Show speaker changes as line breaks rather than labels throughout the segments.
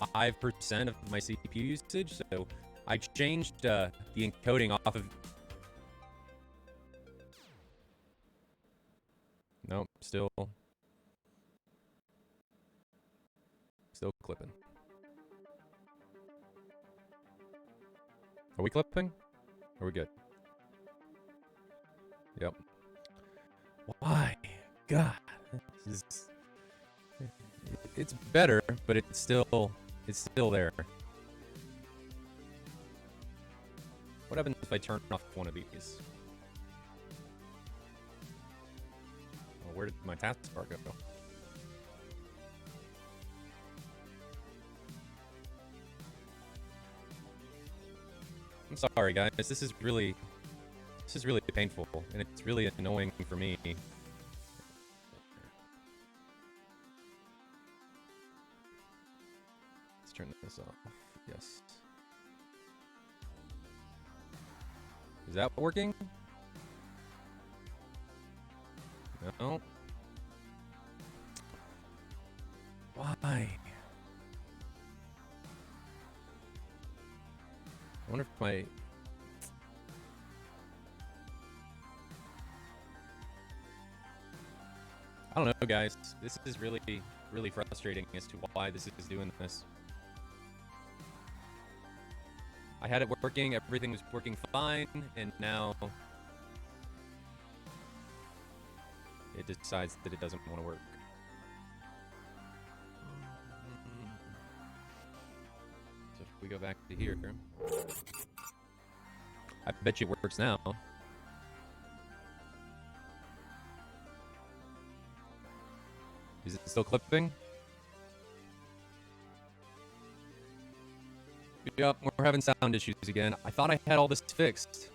5% of my CPU usage, so I changed the encoding off of... Nope, still clipping. Are we clipping? Are we good? Yep. Why? God. It's better, but it's still there. What happens if I turn off one of these? Oh, where did my taskbar go? I'm sorry, guys. This is really painful, and it's really annoying for me. Let's turn this off. Yes. Is that working? No. Why? I wonder if my... I don't know, guys. This is really frustrating as to why this is doing this. I had it working, everything was working fine, and now it decides that it doesn't want to work. So if we go back to here, I bet you it works now. Is it still clipping? Yep, we're having sound issues again. I thought I had all this fixed.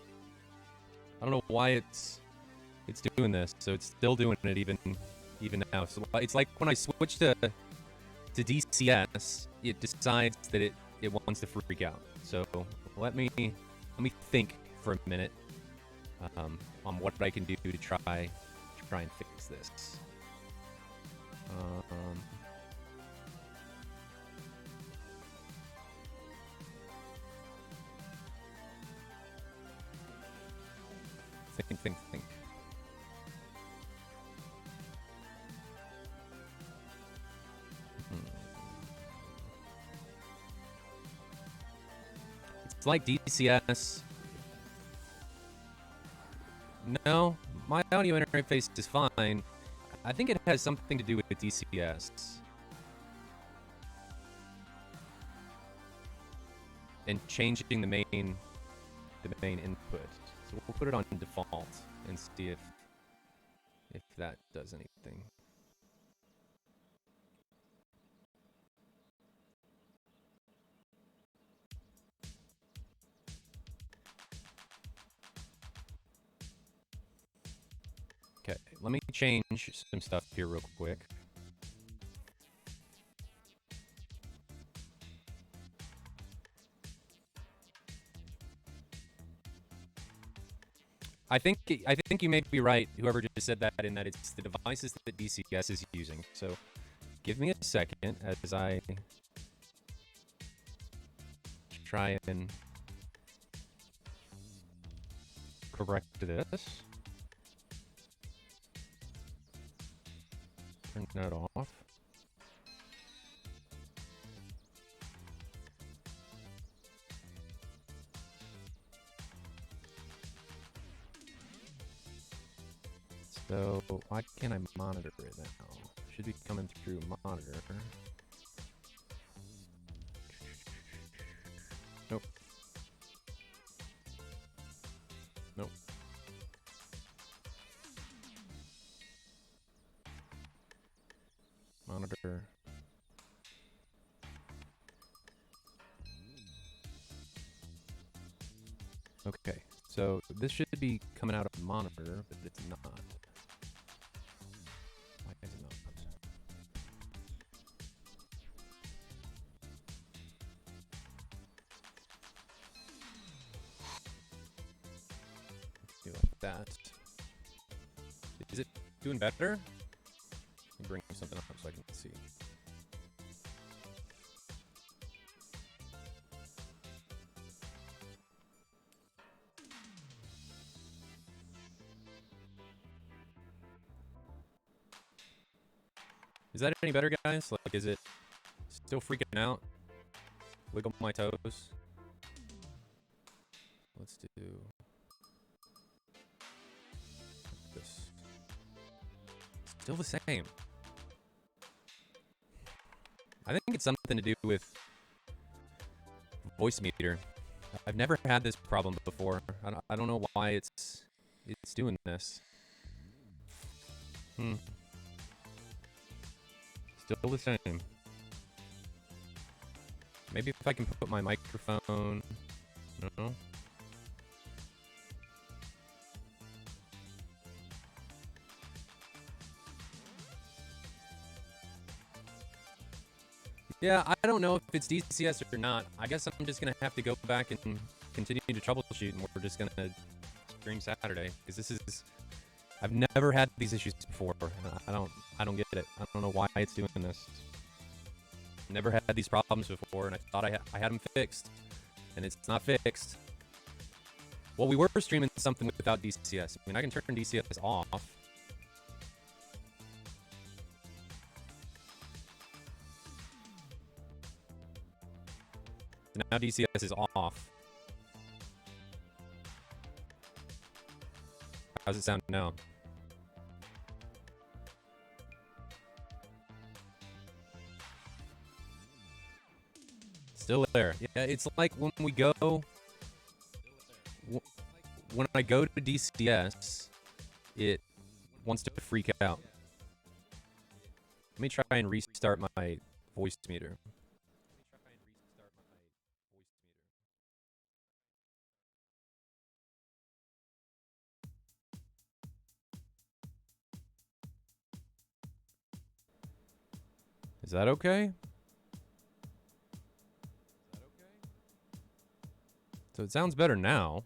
I don't know why it's doing this. So it's still doing it even now. So it's like when I switch to DCS, it decides that it wants to freak out. So let me think for a minute on what I can do to try and fix this. Think. It's like DCS. No, my audio interface is fine. I think it has something to do with DCS. And changing the main input. So we'll put it on default and see if that does anything. Okay, let me change some stuff here real quick. I think you may be right, whoever just said that, in that it's the devices that DCS is using. So give me a second as I try and correct this. Turn that off. So why can't I monitor it now? Should be coming through monitor. Nope. Nope. Monitor. Okay, so this should be coming out of monitor, but it's not. Why is it not? Let's do like that. Is it doing better? Let me bring something up so I can see. Is that any better, guys? Like, is it still freaking out? Wiggle my toes. Let's do this. Still the same. I think it's something to do with voice meter. I've never had this problem before. I don't know why it's doing this. Still the same. Maybe if I can put my microphone. No. Yeah, I don't know if it's DCS or not. I guess I'm just gonna have to go back and continue to troubleshoot, and we're just gonna stream Saturday because this is. I've never had these issues before. I don't get it. I don't know why it's doing this. Never had these problems before, and I thought I had them fixed, and it's not fixed. Well, we were streaming something without DCS. I mean, I can turn DCS off. So now DCS is off. How's it sound now? Still there. Yeah, it's like when we go... When I go to DCS, it wants to freak out. Let me try and restart my voice meter. Is that okay? So it sounds better now.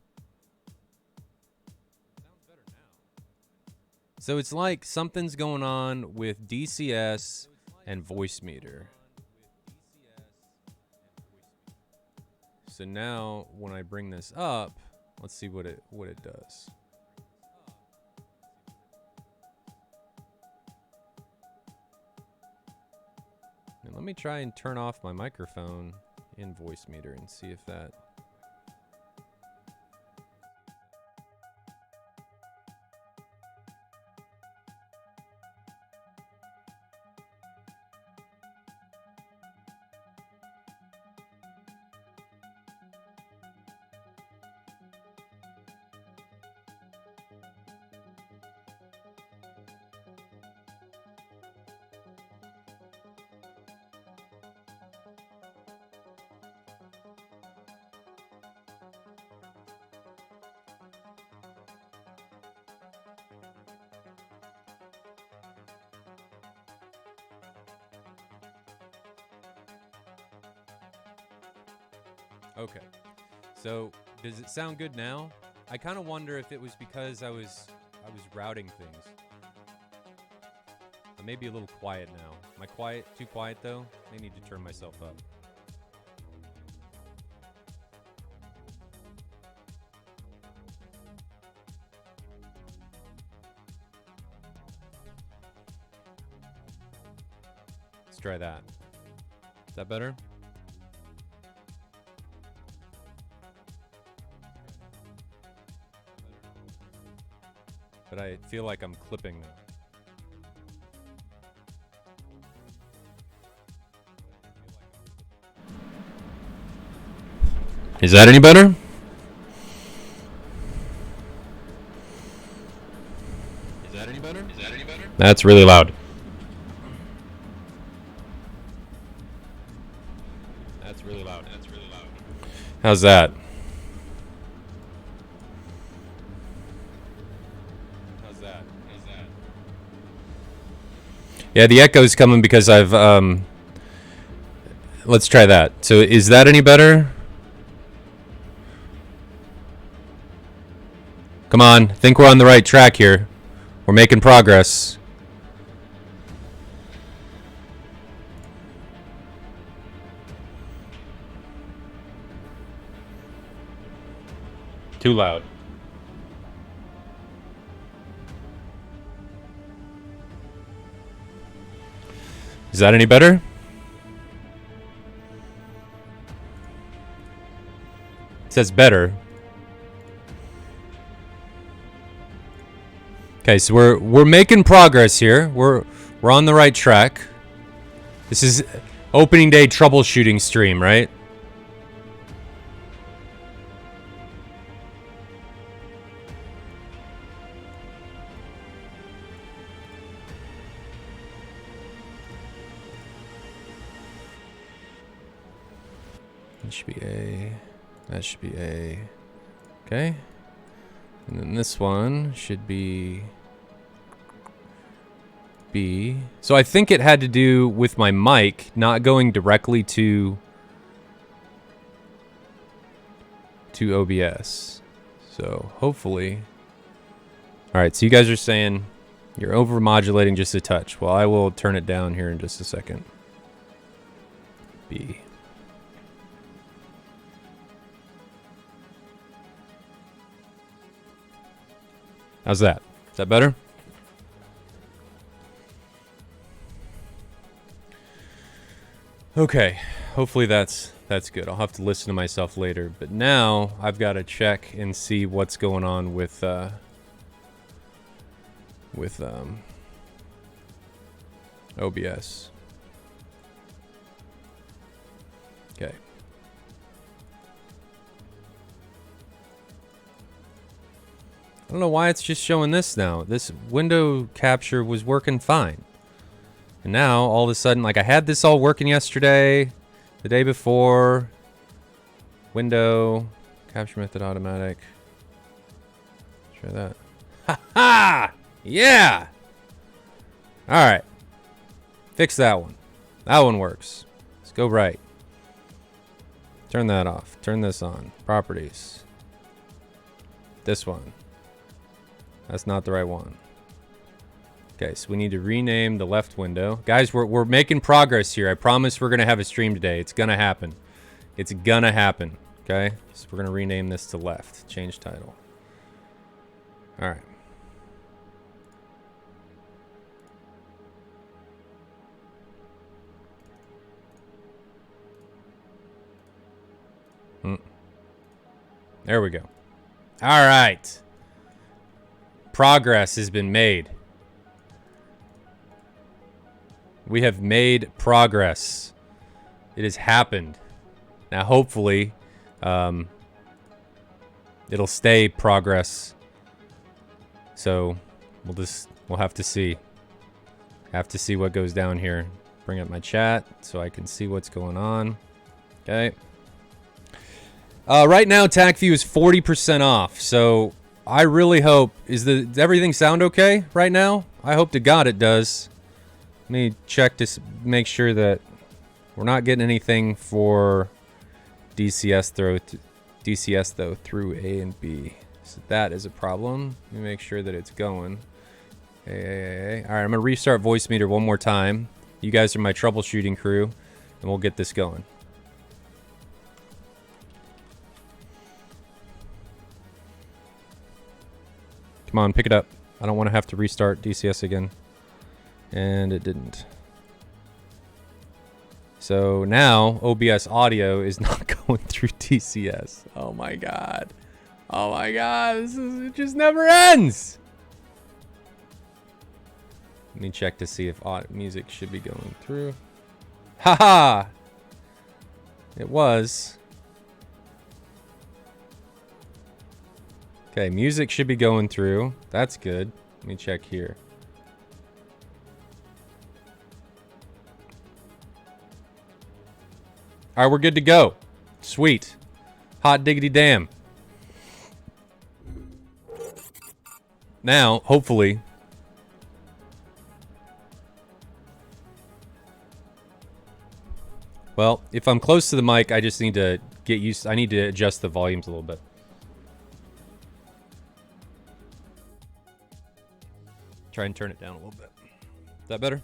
So it's like something's going on with DCS and voice meter. So now when I bring this up, let's see what it does. And let me try and turn off my microphone in voice meter and see if that... Okay, so does it sound good now? I kind of wonder if it was because I was routing things. I may be a little quiet now. Am I too quiet though? May need to turn myself up. Let's try that. Is that better? But I feel like I'm clipping now. Is that any better? Is that any better? Is that any better? That's really loud. That's really loud. That's really loud. How's that? Yeah, the echo's coming because I've, let's try that. So is that any better? Come on, I think we're on the right track here. We're making progress. Too loud. Is that any better? It says better. Okay, so we're making progress here. We're on the right track. This is opening day troubleshooting stream, right? That should be A. That should be A. Okay. And then this one should be B. So I think it had to do with my mic not going directly to OBS. So hopefully. All right, so you guys are saying you're over-modulating just a touch. Well, I will turn it down here in just a second. B. How's that? Is that better? Okay, hopefully that's good. I'll have to listen to myself later, but now I've got to check and see what's going on with OBS. Okay. I don't know why it's just showing this now. This window capture was working fine. And now, all of a sudden, like I had this all working yesterday, the day before. Window, capture method automatic. Try that. Ha ha! Yeah! Alright. Fix that one. That one works. Let's go right. Turn that off. Turn this on. Properties. This one. That's not the right one. Okay, so we need to rename the left window. Guys, we're making progress here. I promise we're going to have a stream today. It's going to happen. It's going to happen. Okay? So we're going to rename this to left. Change title. All right. There we go. All right. Progress has been made. We have made progress. It has happened. Now, hopefully, it'll stay progress. So, we'll have to see. Have to see what goes down here. Bring up my chat so I can see what's going on. Okay. Right now, TACView is 40% off. So, I really hope... Does everything sound okay right now? I hope to God it does. Let me check to make sure that we're not getting anything for DCS though through A and B. So that is a problem. Let me make sure that it's going. All right, I'm going to restart voice meter one more time. You guys are my troubleshooting crew, and we'll get this going. Come on, pick it up. I don't want to have to restart DCS again. And it didn't. So now OBS audio is not going through DCS. Oh my god. Oh my god. It just never ends. Let me check to see if music should be going through. Haha. It was. Okay, music should be going through. That's good. Let me check here. All right, we're good to go. Sweet. Hot diggity damn. Now, hopefully... Well, if I'm close to the mic, I just need to get used... I need to adjust the volumes a little bit. Try and turn it down a little bit. Is that better?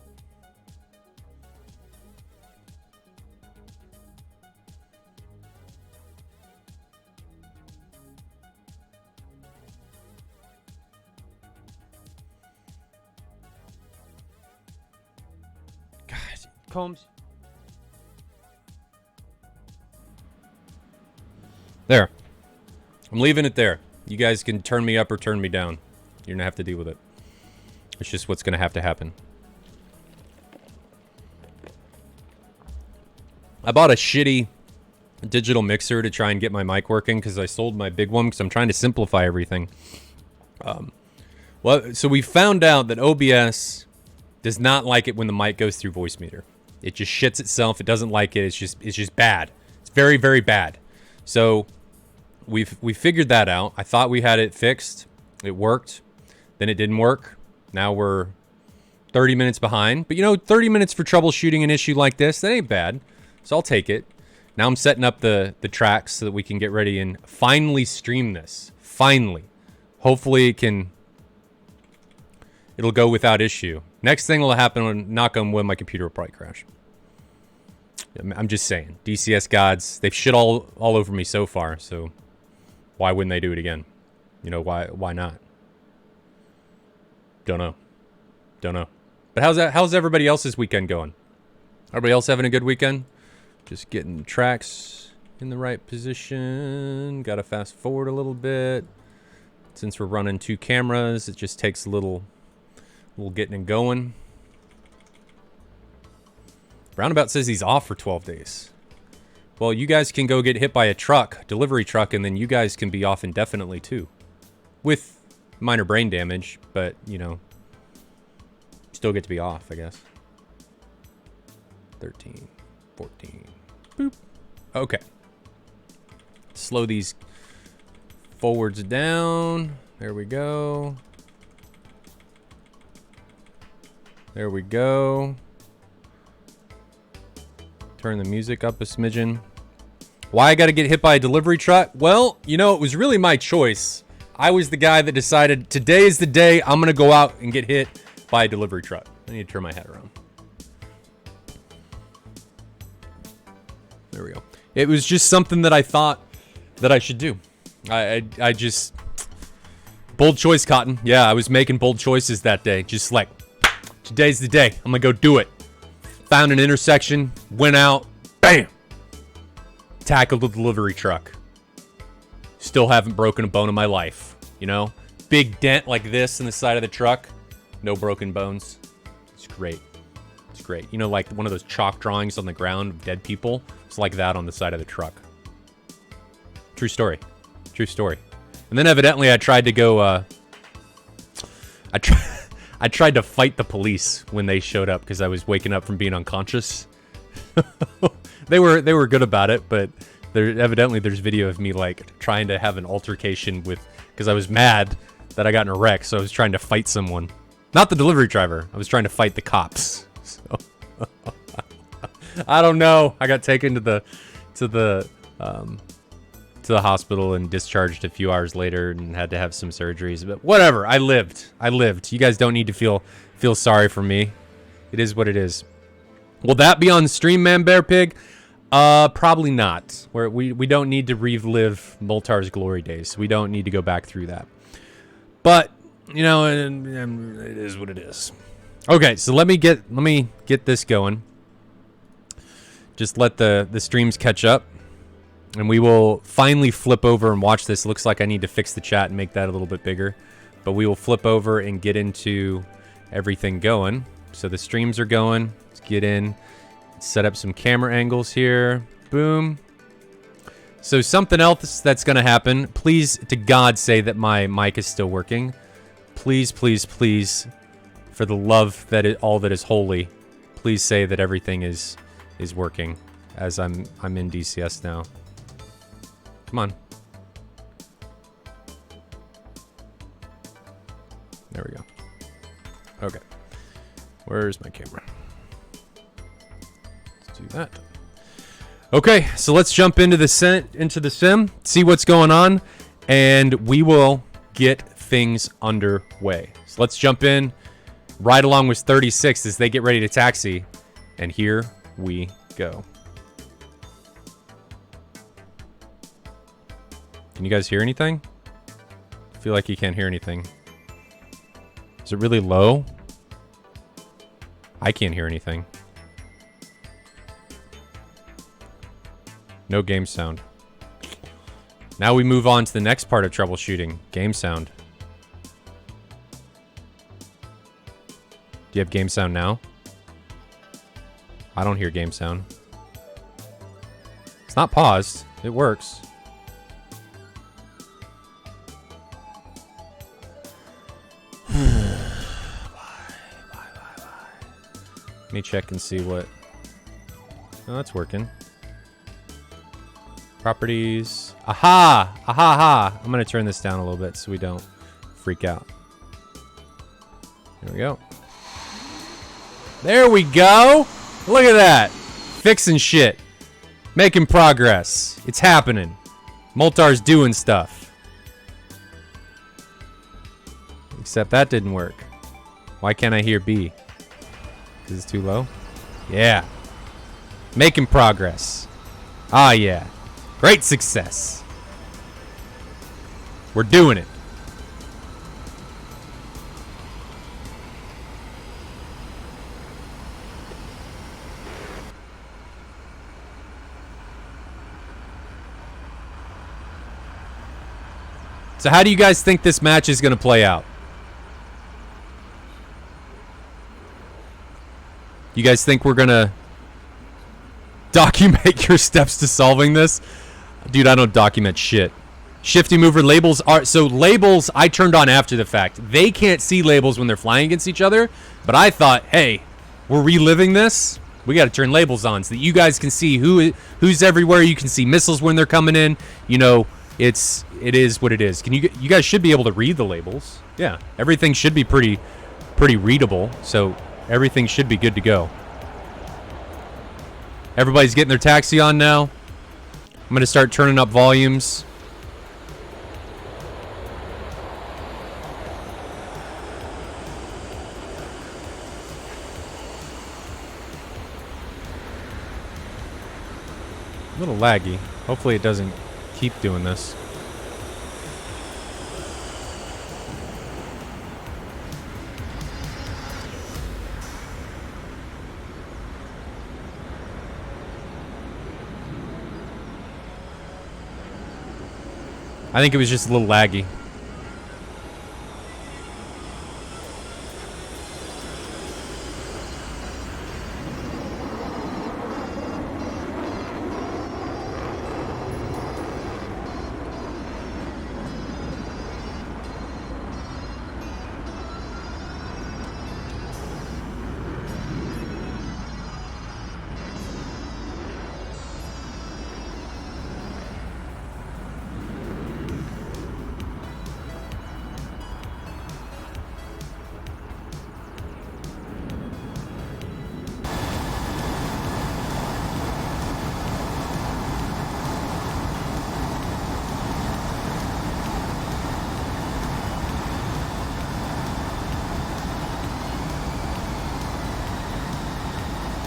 Combs.
There. I'm leaving it there. You guys can turn me up or turn me down. You're gonna have to deal with it. It's just what's gonna have to happen. I bought a shitty digital mixer to try and get my mic working because I sold my big one because I'm trying to simplify everything. Well, so we found out that OBS does not like it when the mic goes through voice meter. It just shits itself. It doesn't like it. It's just bad. It's very, very bad. So we figured that out. I thought we had it fixed. It worked. Then it didn't work. Now we're 30 minutes behind. But you know, 30 minutes for troubleshooting an issue like this, that ain't bad. So I'll take it. Now I'm setting up the tracks so that we can get ready and finally stream this. Finally. Hopefully it'll go without issue. Next thing will happen when, knock on wood, my computer will probably crash. I'm just saying. DCS gods, they've shit all over me so far, so why wouldn't they do it again? You know, why not? Don't know. Don't know. But how's everybody else's weekend going? Everybody else having a good weekend? Just getting tracks in the right position. Gotta fast forward a little bit. Since we're running 2 cameras, it just takes a little getting and going. Roundabout says he's off for 12 days. Well, you guys can go get hit by a truck, delivery truck, and then you guys can be off indefinitely too. With minor brain damage, but, you know, still get to be off, I guess. 13, 14, boop. Okay. Slow these forwards down. There we go. There we go. Turn the music up a smidgen. Why I gotta get hit by a delivery truck? Well, you know, it was really my choice. I was the guy that decided today is the day I'm gonna go out and get hit by a delivery truck. I need to turn my head around. There we go. It was just something that I thought that I should do. I just... Bold choice, Cotton. Yeah, I was making bold choices that day. Just like, today's the day. I'm gonna go do it. Found an intersection, went out, bam! Tackled the delivery truck. Still haven't broken a bone in my life, you know? Big dent like this in the side of the truck. No broken bones. It's great. It's great. You know, like one of those chalk drawings on the ground of dead people? It's like that on the side of the truck. True story. True story. And then evidently I tried to go, I tried to fight the police when they showed up because I was waking up from being unconscious. They were good about it, but evidently there's video of me like trying to have an altercation with, because I was mad that I got in a wreck, so I was trying to fight someone. Not the delivery driver. I was trying to fight the cops. So I don't know. I got taken to the hospital and discharged a few hours later and had to have some surgeries, but whatever. I lived. You guys don't need to feel sorry for me. It is what it is. Will that be on stream, Man Bear Pig? Probably not. We don't need to relive Moltar's glory days. We don't need to go back through that. But you know, it is what it is. Okay, so let me get this going. Just let the streams catch up. And we will finally flip over and watch this. Looks like I need to fix the chat and make that a little bit bigger. But we will flip over and get into everything going. So the streams are going. Let's get in. Set up some camera angles here. Boom. So something else that's going to happen. Please, to God, say that my mic is still working. Please, please, please, for the love that all that is holy, please say that everything is working as I'm in DCS now. Come on. There we go. Okay. Where's my camera? Let's do that. Okay, so let's jump into the sim, see what's going on, and we will get things underway. So let's jump in. Ride along with 36 as they get ready to taxi, and here we go. Can you guys hear anything? I feel like you can't hear anything. Is it really low? I can't hear anything. No game sound. Now we move on to the next part of troubleshooting. Game sound. Do you have game sound now? I don't hear game sound. It's not paused. It works. Let me check and see what... Oh, that's working. Properties. Aha! Aha! Aha! I'm going to turn this down a little bit so we don't freak out. There we go. There we go! Look at that! Fixing shit. Making progress. It's happening. Moltar's doing stuff. Except that didn't work. Why can't I hear B? Because it's too low? Yeah. Making progress. Ah, yeah. Great success. We're doing it. So how do you guys think this match is going to play out? You guys think we're going to document your steps to solving this? Dude, I don't document shit. Shifty mover labels are... So labels I turned on after the fact. They can't see labels when they're flying against each other. But I thought, hey, we're reliving this. We got to turn labels on so that you guys can see who's everywhere. You can see missiles when they're coming in. You know, it is what it is. Can you guys should be able to read the labels. Yeah, everything should be pretty readable. So everything should be good to go. Everybody's getting their taxi on now. I'm going to start turning up volumes. A little laggy. Hopefully it doesn't keep doing this. I think it was just a little laggy.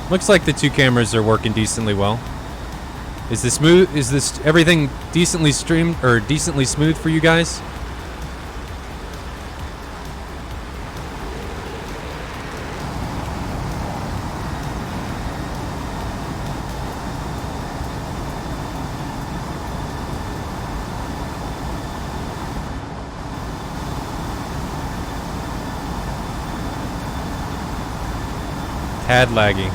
Looks like the two cameras are working decently well. Is this smooth? Is this everything decently streamed or decently smooth for you guys? Tad laggy.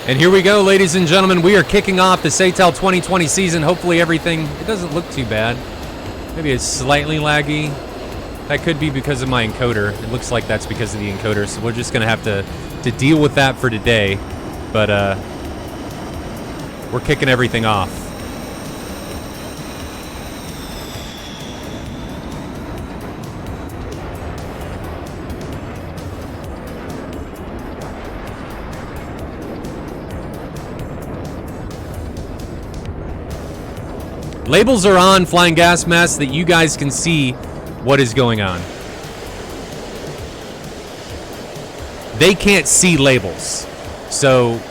And here we go, ladies and gentlemen. We are kicking off the SATAL 2020 season. Hopefully everything, it doesn't look too bad. Maybe it's slightly laggy. That could be because of my encoder. It looks like that's because of the encoder, so we're just going to have to deal with that for today. But we're kicking everything off. Labels are on, flying gas masks, that you guys can see what is going on. They can't see labels, so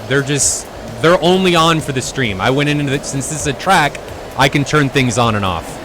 they're only on for the stream. I went into it, since this is a track, I can turn things on and off.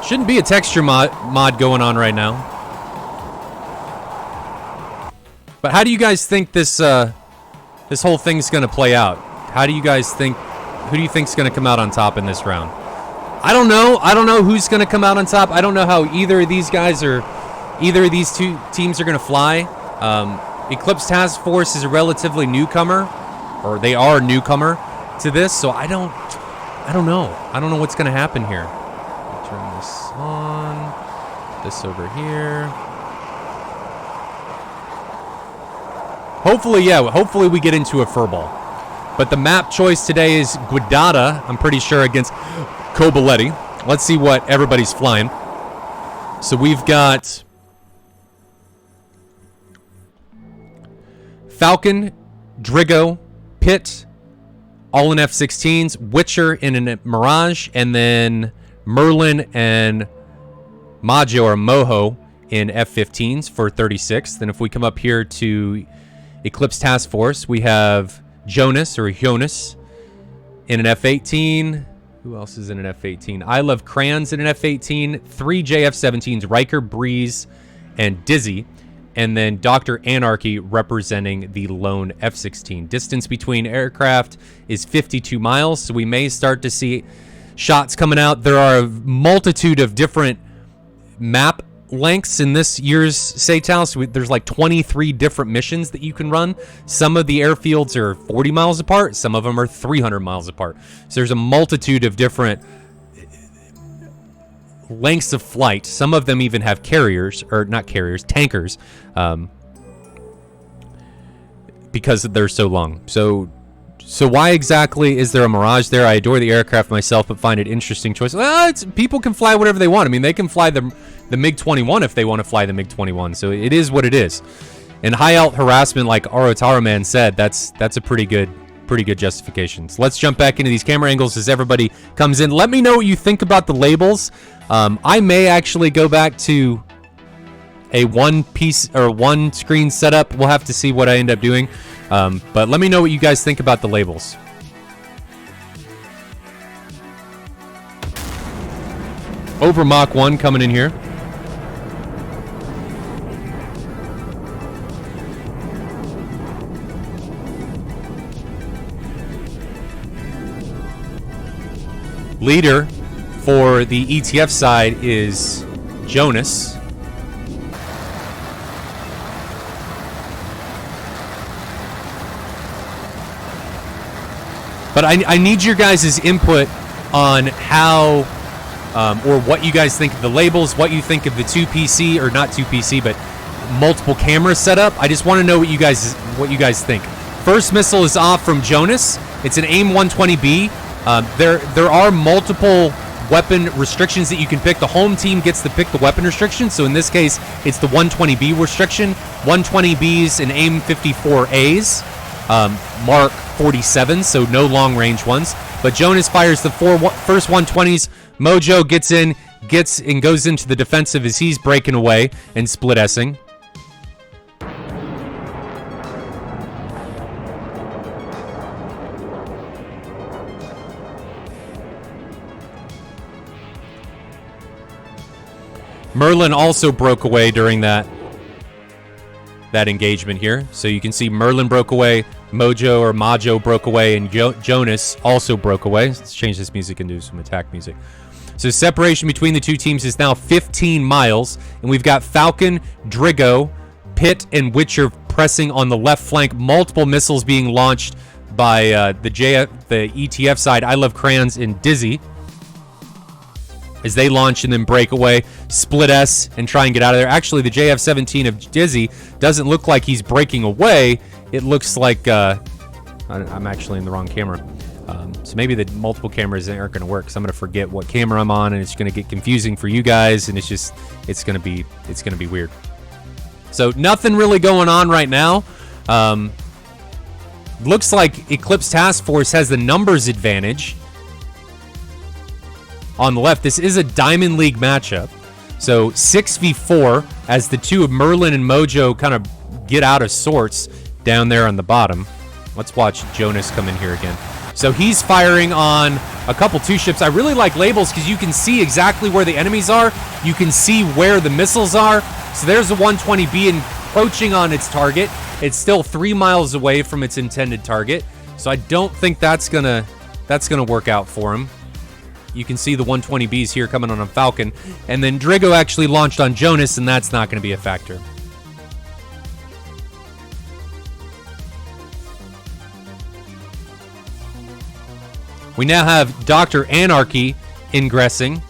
Shouldn't be a texture mod going on right now. But how do you guys think this this whole thing's gonna play out? How do you guys think? Who do you think's gonna come out on top in this round? I don't know. I don't know who's gonna come out on top. I don't know how either of these guys or either of these two teams are gonna fly. Eclipse Task Force is a relatively newcomer, or they are a newcomer to this. So I don't know. I don't know what's gonna happen here. Turn this on. This over here. Hopefully, yeah. Hopefully we get into a furball. But the map choice today is Guidata, I'm pretty sure, against Coballetti. Let's see what everybody's flying. So we've got Falcon, Drigo, Pitt, all in F-16s, Witcher in a Mirage, and then Merlin and Majo or Moho in F-15s for 36th. Then if we come up here to Eclipse Task Force, we have Jonas or Jonas in an F-18. Who else is in an F-18? I Love Crayons in an F-18. 3 JF-17s, Riker, Breeze, and Dizzy. And then Dr. Anarchy representing the lone F-16. Distance between aircraft is 52 miles, so we may start to see shots coming out. There are a multitude of different map lengths in this year's SATAL. So there's like 23 different missions that you can run. Some of the airfields are 40 miles apart. Some of them are 300 miles apart. So there's a multitude of different lengths of flight. Some of them even have carriers, or not carriers, tankers, because they're so long. So why exactly is there a Mirage there? I adore the aircraft myself, but find it interesting choice. Well, people can fly whatever they want. I mean, they can fly the MiG-21 if they want to fly the MiG-21. So it is what it is. And high alt harassment, like Orotaru Man said, that's a pretty good justification. So let's jump back into these camera angles as everybody comes in. Let me know what you think about the labels. I may actually go back to a one piece or one screen setup. We'll have to see what I end up doing. But let me know what you guys think about the labels. Over Mach 1 coming in here. Leader for the ETF side is Jonas. But I need your guys' input on how, or what you guys think of the labels, what you think of the 2PC, or not 2PC, but multiple camera setup. I just want to know what you guys think. First missile is off from Jonas. It's an AIM 120B. There are multiple weapon restrictions that you can pick. The home team gets to pick the weapon restriction. So in this case, it's the 120B restriction. 120Bs and AIM 54As, Mark 47, so no long-range ones. But Jonas fires the first 120s. Mojo gets in, and goes into the defensive as he's breaking away and split-essing. Merlin also broke away during that engagement here. So you can see Merlin broke away, Majo broke away, and Jonas also broke away. Let's change this music and do some attack music. So separation between the two teams is now 15 miles, and we've got Falcon, Drigo, Pitt, and Witcher pressing on the left flank. Multiple missiles being launched by the ETF side, I Love Crayons and Dizzy, as they launch and then break away, split S, and try and get out of there. Actually, the JF-17 of Dizzy doesn't look like he's breaking away. It looks like... I'm actually in the wrong camera. So maybe the multiple cameras aren't going to work, because I'm going to forget what camera I'm on, and it's going to get confusing for you guys, and it's going to be weird. So nothing really going on right now. Looks like Eclipse Task Force has the numbers advantage on the left. This is a Diamond League matchup. So 6v4 as the two of Merlin and Mojo kind of get out of sorts down there on the bottom. Let's watch Jonas come in here again. So he's firing on a couple two ships. I really like labels because you can see exactly where the enemies are. You can see where the missiles are. So there's a 120B encroaching on its target. It's still 3 miles away from its intended target. So I don't think that's gonna work out for him. You can see the 120Bs here coming on a Falcon. And then Drigo actually launched on Jonas, and that's not going to be a factor. We now have Dr. Anarchy ingressing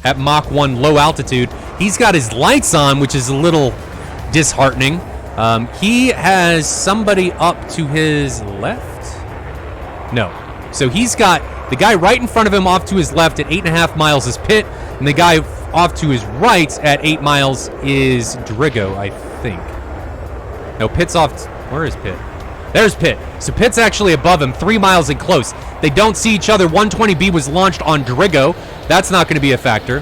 at Mach 1 low altitude. He's got his lights on, which is a little disheartening. He has somebody up to his left? No. So he's got the guy right in front of him off to his left at 8.5 miles is Pitt, and the guy off to his right at 8 miles is Drigo, I think. No, Pitt's off. Where is Pitt? There's Pitt. So Pitt's actually above him, 3 miles and close. They don't see each other. 120B was launched on Drigo. That's not going to be a factor.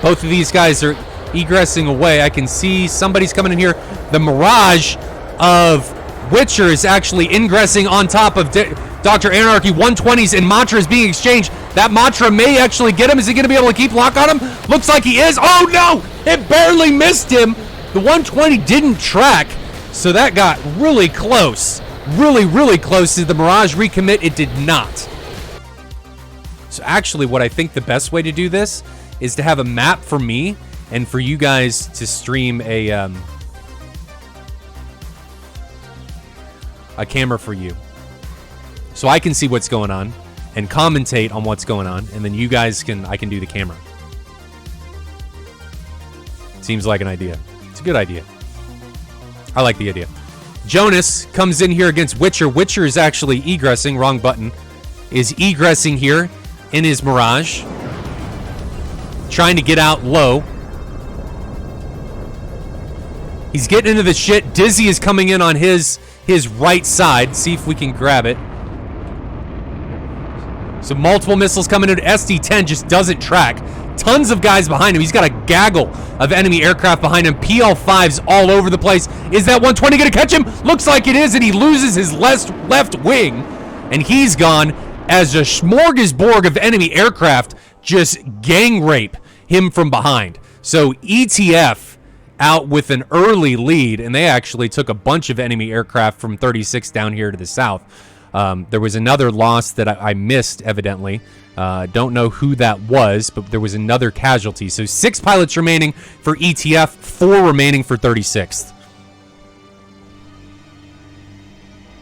Both of these guys are egressing away. I can see somebody's coming in here. The Mirage of Witcher is actually ingressing on top of Dr. Anarchy. 120s and Matra is being exchanged. That Matra may actually get him. Is he going to be able to keep lock on him? Looks like he is. Oh, no! It barely missed him. The 120 didn't track, so that got really close. Really, really close. Did the Mirage recommit? It did not. So actually, what I think the best way to do this is to have a map for me and for you guys to stream a camera for you, so I can see what's going on and commentate on what's going on, and then you guys I can do the camera. Seems like an idea. It's a good idea. I like the idea. Jonas comes in here against Witcher. Witcher is actually egressing, wrong button, is egressing here in his Mirage, trying to get out low. He's getting into the shit. Dizzy is coming in on his right side. See if we can grab it. So multiple missiles coming in. SD-10 just doesn't track. Tons of guys behind him. He's got a gaggle of enemy aircraft behind him. PL-5s all over the place. Is that 120 going to catch him? Looks like it is, and he loses his left wing. And he's gone as a smorgasbord of enemy aircraft just gang rape him from behind. So ETF out with an early lead, and they actually took a bunch of enemy aircraft from 36 down here to the south. There was another loss that I missed, evidently. Don't know who that was, but there was another casualty. So 6 pilots remaining for ETF, 4 remaining for 36th.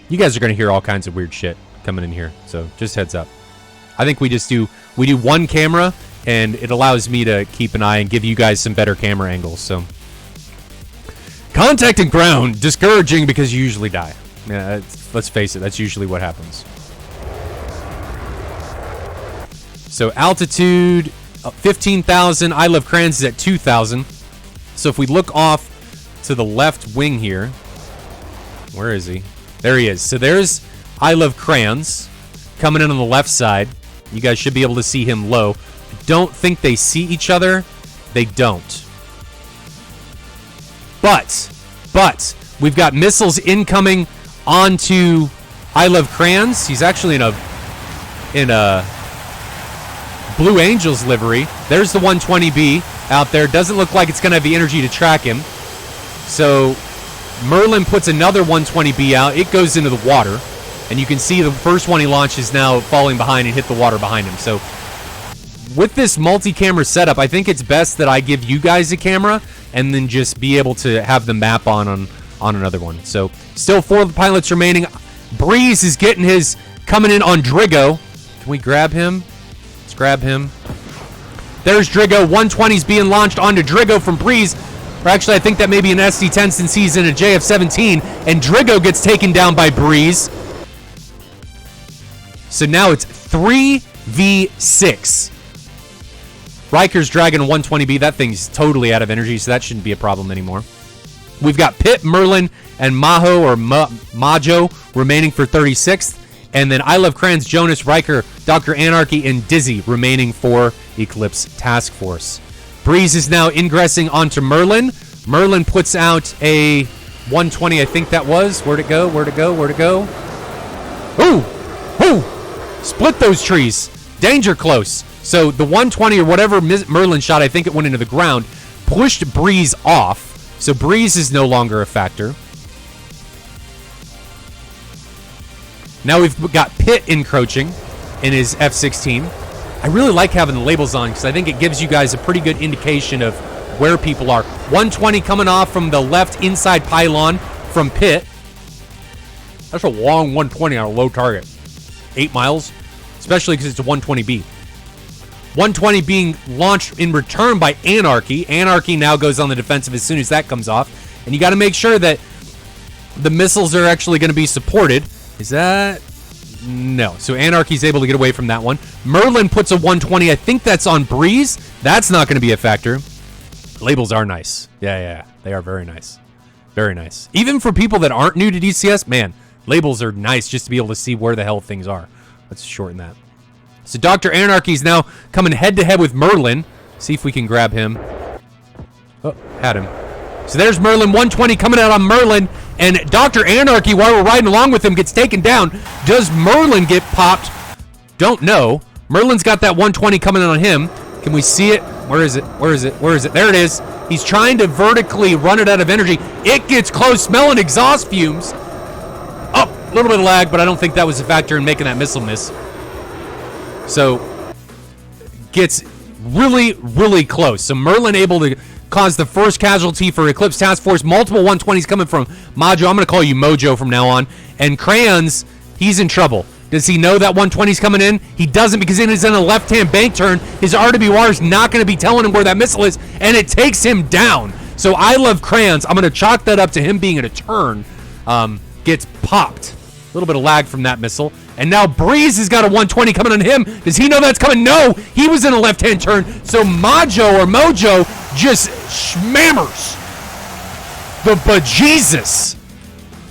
You guys are going to hear all kinds of weird shit coming in here, so just heads up. I think we do one camera, and it allows me to keep an eye and give you guys some better camera angles. So Contact and ground, discouraging because you usually die. Yeah, let's face it, that's usually what happens. So altitude, 15,000. I Love Crayons is at 2,000. So if we look off to the left wing here, where is he? There he is. So there's I Love Crayons coming in on the left side. You guys should be able to see him low. I don't think they see each other. They don't. But we've got missiles incoming onto I Love Crayons. He's actually in a Blue Angels livery. There's the 120B out there. Doesn't look like it's going to have the energy to track him. So Merlin puts another 120B out. It goes into the water. And you can see the first one he launched is now falling behind and hit the water behind him. So with this multi-camera setup, I think it's best that I give you guys a camera and then just be able to have the map on another one. So still 4 pilots remaining. Breeze is getting his coming in on Drigo. Can we grab him? Let's grab him. There's Drigo. 120's being launched onto Drigo from Breeze. Or actually, I think that may be an SD-10 since he's in a JF-17. And Drigo gets taken down by Breeze. So now it's 3v6. Riker's dragging a 120B. That thing's totally out of energy, so that shouldn't be a problem anymore. We've got Pitt, Merlin, and Majo or Majo remaining for 36th. And then I Love Crayons, Jonas, Riker, Dr. Anarchy, and Dizzy remaining for Eclipse Task Force. Breeze is now ingressing onto Merlin. Merlin puts out a 120, I think that was. Where'd it go? Where'd it go? Where'd it go? Ooh! Ooh! Split those trees. Danger close. So the 120 or whatever Merlin shot, I think it went into the ground, pushed Breeze off. So Breeze is no longer a factor. Now we've got Pitt encroaching in his F-16. I really like having the labels on because I think it gives you guys a pretty good indication of where people are. 120 coming off from the left inside pylon from Pitt. That's a long 120 on a low target. 8 miles, especially because it's a 120B. 120 being launched in return by Anarchy. Anarchy now goes on the defensive as soon as that comes off. And you got to make sure that the missiles are actually going to be supported. Is that... No. So Anarchy's able to get away from that one. Merlin puts a 120. I think that's on Breeze. That's not going to be a factor. Labels are nice. Yeah. They are very nice. Very nice. Even for people that aren't new to DCS, man, labels are nice just to be able to see where the hell things are. Let's shorten that. So Dr. Anarchy's now coming head-to-head with Merlin. See if we can grab him. Oh, had him. So there's Merlin, 120 coming out on Merlin. And Dr. Anarchy, while we're riding along with him, gets taken down. Does Merlin get popped? Don't know. Merlin's got that 120 coming in on him. Can we see it? Where is it? Where is it? Where is it? There it is. He's trying to vertically run it out of energy. It gets close, smelling exhaust fumes. Oh, a little bit of lag, but I don't think that was a factor in making that missile miss. So, gets really, really close. So Merlin able to cause the first casualty for Eclipse Task Force. Multiple 120s coming from Majo. I'm going to call you Mojo from now on. And Crayons, he's in trouble. Does he know that 120's coming in? He doesn't, because it is in a left-hand bank turn. His RWR is not going to be telling him where that missile is, and it takes him down. So I Love Crayons. I'm going to chalk that up to him being in a turn. Gets popped. A little bit of lag from that missile. And now Breeze has got a 120 coming on him. Does he know that's coming? No, he was in a left-hand turn. So Majo or Mojo just schmammers the bejesus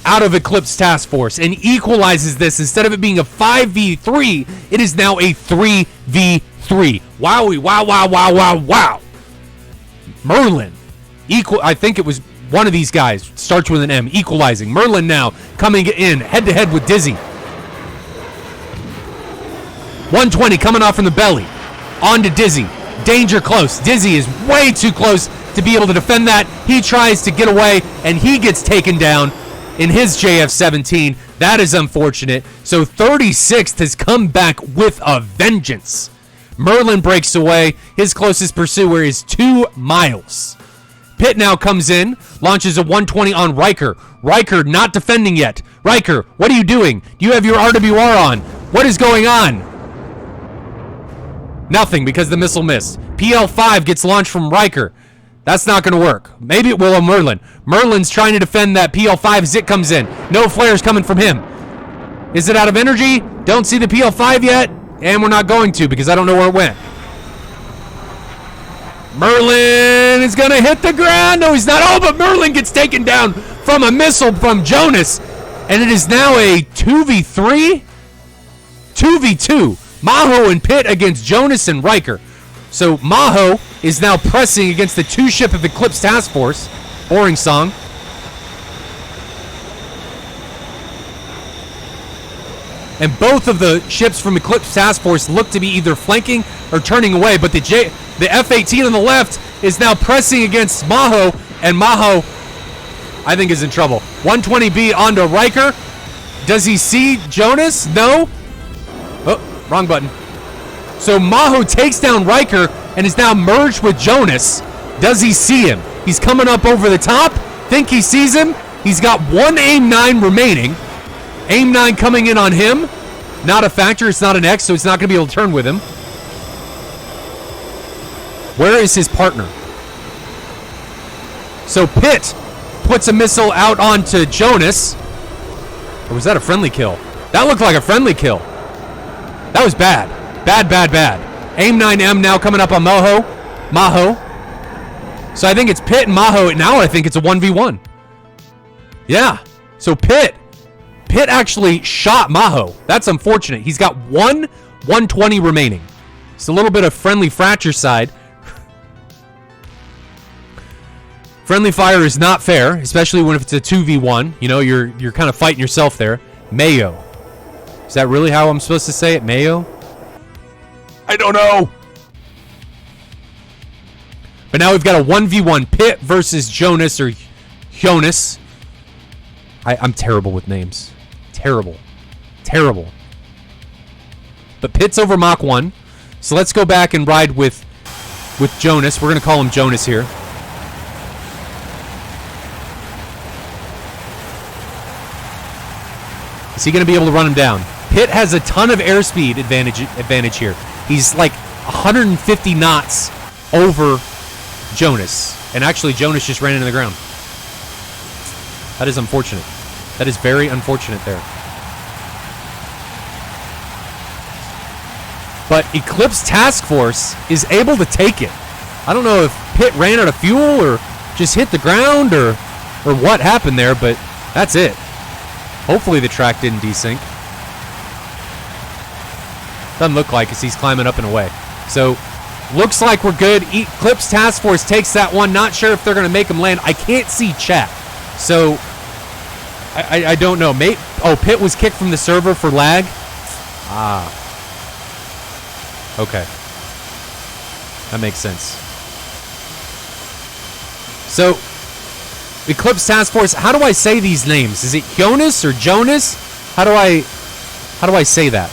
out of Eclipse Task Force and equalizes this. Instead of it being a 5v3, it is now a 3v3. Wowie, wow, wow, wow, wow, wow. Merlin, I think it was one of these guys, starts with an M, equalizing. Merlin now coming in head-to-head with Dizzy. 120 coming off from the belly. On to Dizzy. Danger close. Dizzy is way too close to be able to defend that. He tries to get away, and he gets taken down in his JF-17. That is unfortunate. So 36th has come back with a vengeance. Merlin breaks away. His closest pursuer is 2 miles. Pitt now comes in, launches a 120 on Riker. Riker not defending yet. Riker, what are you doing? Do you have your RWR on? What is going on? Nothing, because the missile missed. PL-5 gets launched from Riker. That's not going to work. Maybe it will on Merlin. Merlin's trying to defend that PL5 as it comes in. No flares coming from him. Is it out of energy? Don't see the PL5 yet. And we're not going to because I don't know where it went. Merlin is going to hit the ground. No, he's not. Oh, but Merlin gets taken down from a missile from Jonas. And it is now a 2v3? 2v2. Maho and Pitt against Jonas and Riker. So Maho is now pressing against the 2-ship of Eclipse Task Force. Boring song. And both of the ships from Eclipse Task Force look to be either flanking or turning away. But the F-18 on the left is now pressing against Maho. And Maho, I think, is in trouble. 120B onto Riker. Does he see Jonas? No. Oh, wrong button. So Maho takes down Riker and is now merged with Jonas. Does he see him? He's coming up over the top. Think he sees him. He's got one AIM-9 remaining. AIM-9 coming in on him. Not a factor. It's not an X, so it's not going to be able to turn with him. Where is his partner? So Pitt puts a missile out onto Jonas. Or was that a friendly kill? That looked like a friendly kill. That was bad. Bad, bad, bad. AIM-9M now coming up on Maho. So I think it's Pitt and Maho. Now I think it's a 1v1. Yeah. So Pitt actually shot Maho. That's unfortunate. He's got one 120 remaining. It's a little bit of friendly fratricide. Friendly fire is not fair, especially when if it's a 2v1. You know, you're kind of fighting yourself there. Mayo. Is that really how I'm supposed to say it? Mayo? I don't know. But now we've got a 1v1 Pitt versus Jonas or Jonas. I'm terrible with names. Terrible. Terrible. But Pitt's over Mach 1. So let's go back and ride with Jonas. We're going to call him Jonas here. Is he going to be able to run him down? Pitt has a ton of airspeed advantage here. He's like 150 knots over Jonas. And actually, Jonas just ran into the ground. That is unfortunate. That is very unfortunate there. But Eclipse Task Force is able to take it. I don't know if Pitt ran out of fuel or just hit the ground or what happened there, but that's it. Hopefully the track didn't desync. Doesn't look like as he's climbing up and away. So, looks like we're good. Eclipse Task Force takes that one. Not sure if they're going to make him land. I can't see chat. So, I don't know. Oh, Pitt was kicked from the server for lag? Ah. Okay. That makes sense. So, Eclipse Task Force, how do I say these names? Is it Jonas or Jonas? How do I say that?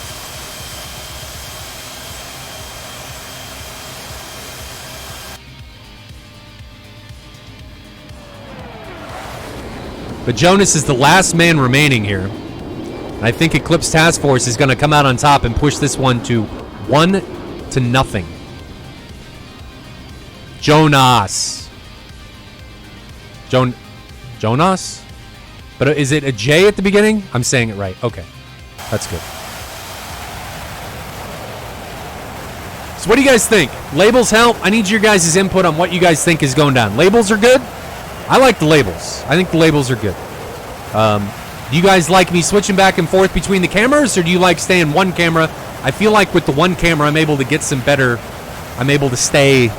But Jonas is the last man remaining here. And I think Eclipse Task Force is going to come out on top and push this one to 1-0. Jonas. Jonas? But is it a J at the beginning? I'm saying it right. Okay. That's good. So what do you guys think? Labels help? I need your guys' input on what you guys think is going down. Labels are good? I like the labels. I think the labels are good. Do you guys like me switching back and forth between the cameras, or do you like staying one camera? I feel like with the one camera, I'm able to get some better... I'm able to stay...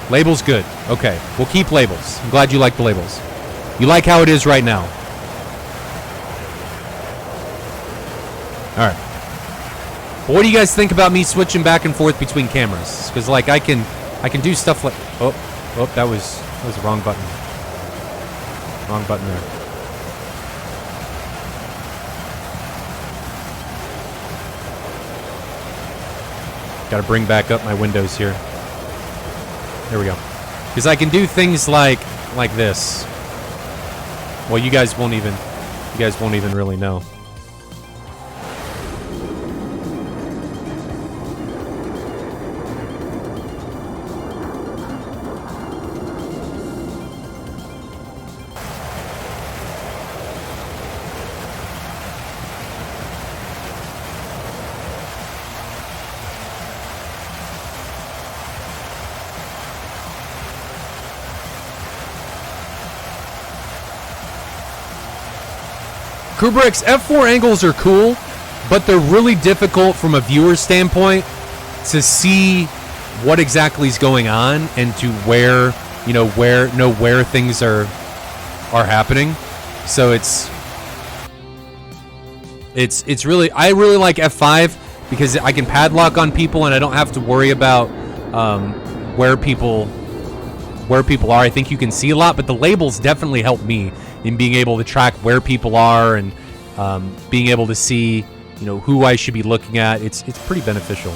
Labels good. Okay, we'll keep labels. I'm glad you like the labels. You like how it is right now. All right. But what do you guys think about me switching back and forth between cameras? Because like I can do stuff like that was the wrong button. Wrong button there. Got to bring back up my windows here. There we go. Because I can do things like this. Well, you guys won't even really know. Kubrick's F4 angles are cool, but they're really difficult from a viewer's standpoint to see what exactly is going on and to where things are happening. So it's really, I really like F5 because I can padlock on people and I don't have to worry about where people are. I think you can see a lot, but the labels definitely help me in being able to track where people are and being able to see, who I should be looking at. It's pretty beneficial.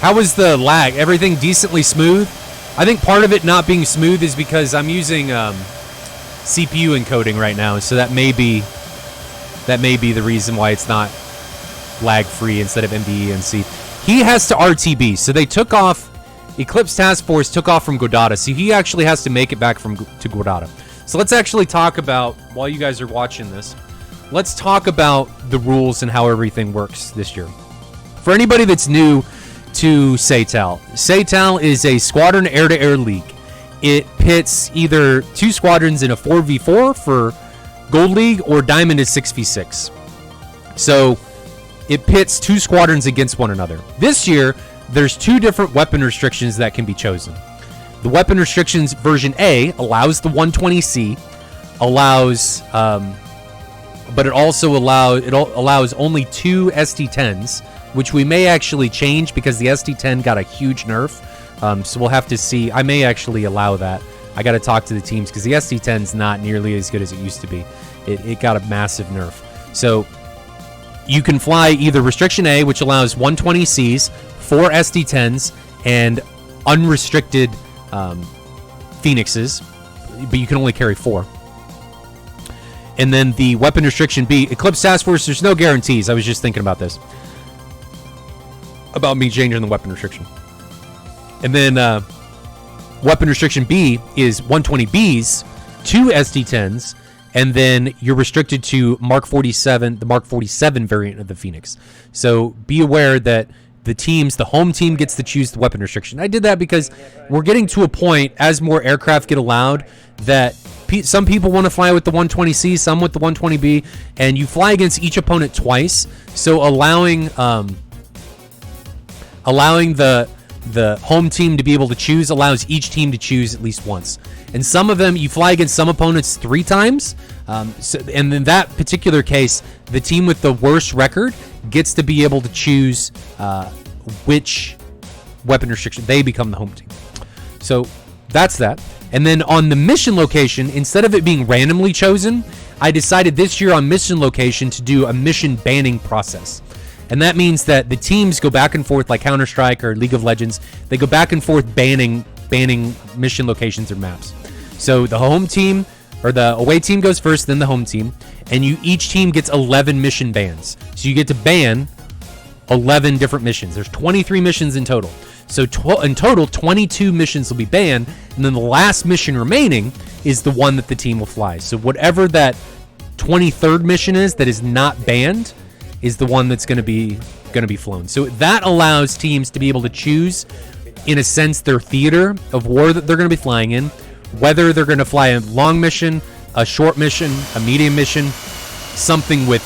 How was the lag? Everything decently smooth? I think part of it not being smooth is because I'm using CPU encoding right now, so that may be the reason why it's not lag-free instead of MVENC. He has to RTB, so they took off. Eclipse Task Force took off from Godata, so he actually has to make it back to Godata. So let's actually talk about, while you guys are watching this, let's talk about the rules and how everything works this year. For anybody that's new to SATAL, SATAL is a squadron air-to-air league. It pits either 2 squadrons in a 4v4 for Gold League, or Diamond is 6v6. So it pits 2 squadrons against one another. This year, there's 2 different weapon restrictions that can be chosen. The weapon restrictions version A allows the 120C, but it also allows only 2 SD10s, which we may actually change because the SD10 got a huge nerf. So we'll have to see. I may actually allow that. I got to talk to the teams because the SD10 is not nearly as good as it used to be. It got a massive nerf. So you can fly either Restriction A, which allows 120Cs, 4 SD10s, and unrestricted Phoenixes, but you can only carry 4. And then the Weapon Restriction B, Eclipse Task Force, there's no guarantees. I was just thinking about this. About me changing the weapon restriction. And then Weapon Restriction B is 120Bs, 2 SD10s, and then you're restricted to Mark 47, the Mark 47 variant of the Phoenix. So be aware that the home team gets to choose the weapon restriction. I did that because we're getting to a point, as more aircraft get allowed, that some people want to fly with the 120C, some with the 120B, and you fly against each opponent twice. So allowing the home team to be able to choose allows each team to choose at least once. And some of them, you fly against some opponents 3 times. And in that particular case, the team with the worst record gets to be able to choose which weapon restriction. They become the home team. So that's that. And then on the mission location, instead of it being randomly chosen, I decided this year on mission location to do a mission banning process. And that means that the teams go back and forth, like Counter-Strike or League of Legends. They go back and forth banning mission locations or maps. So the home team or the away team goes first, then the home team, and each team gets 11 mission bans. So you get to ban 11 different missions. There's 23 missions in total. So in total, 22 missions will be banned, and then the last mission remaining is the one that the team will fly. So whatever that 23rd mission is that is not banned is the one that's going to be flown. So that allows teams to be able to choose, in a sense, their theater of war that they're going to be flying in, whether they're going to fly a long mission, a short mission, a medium mission, something with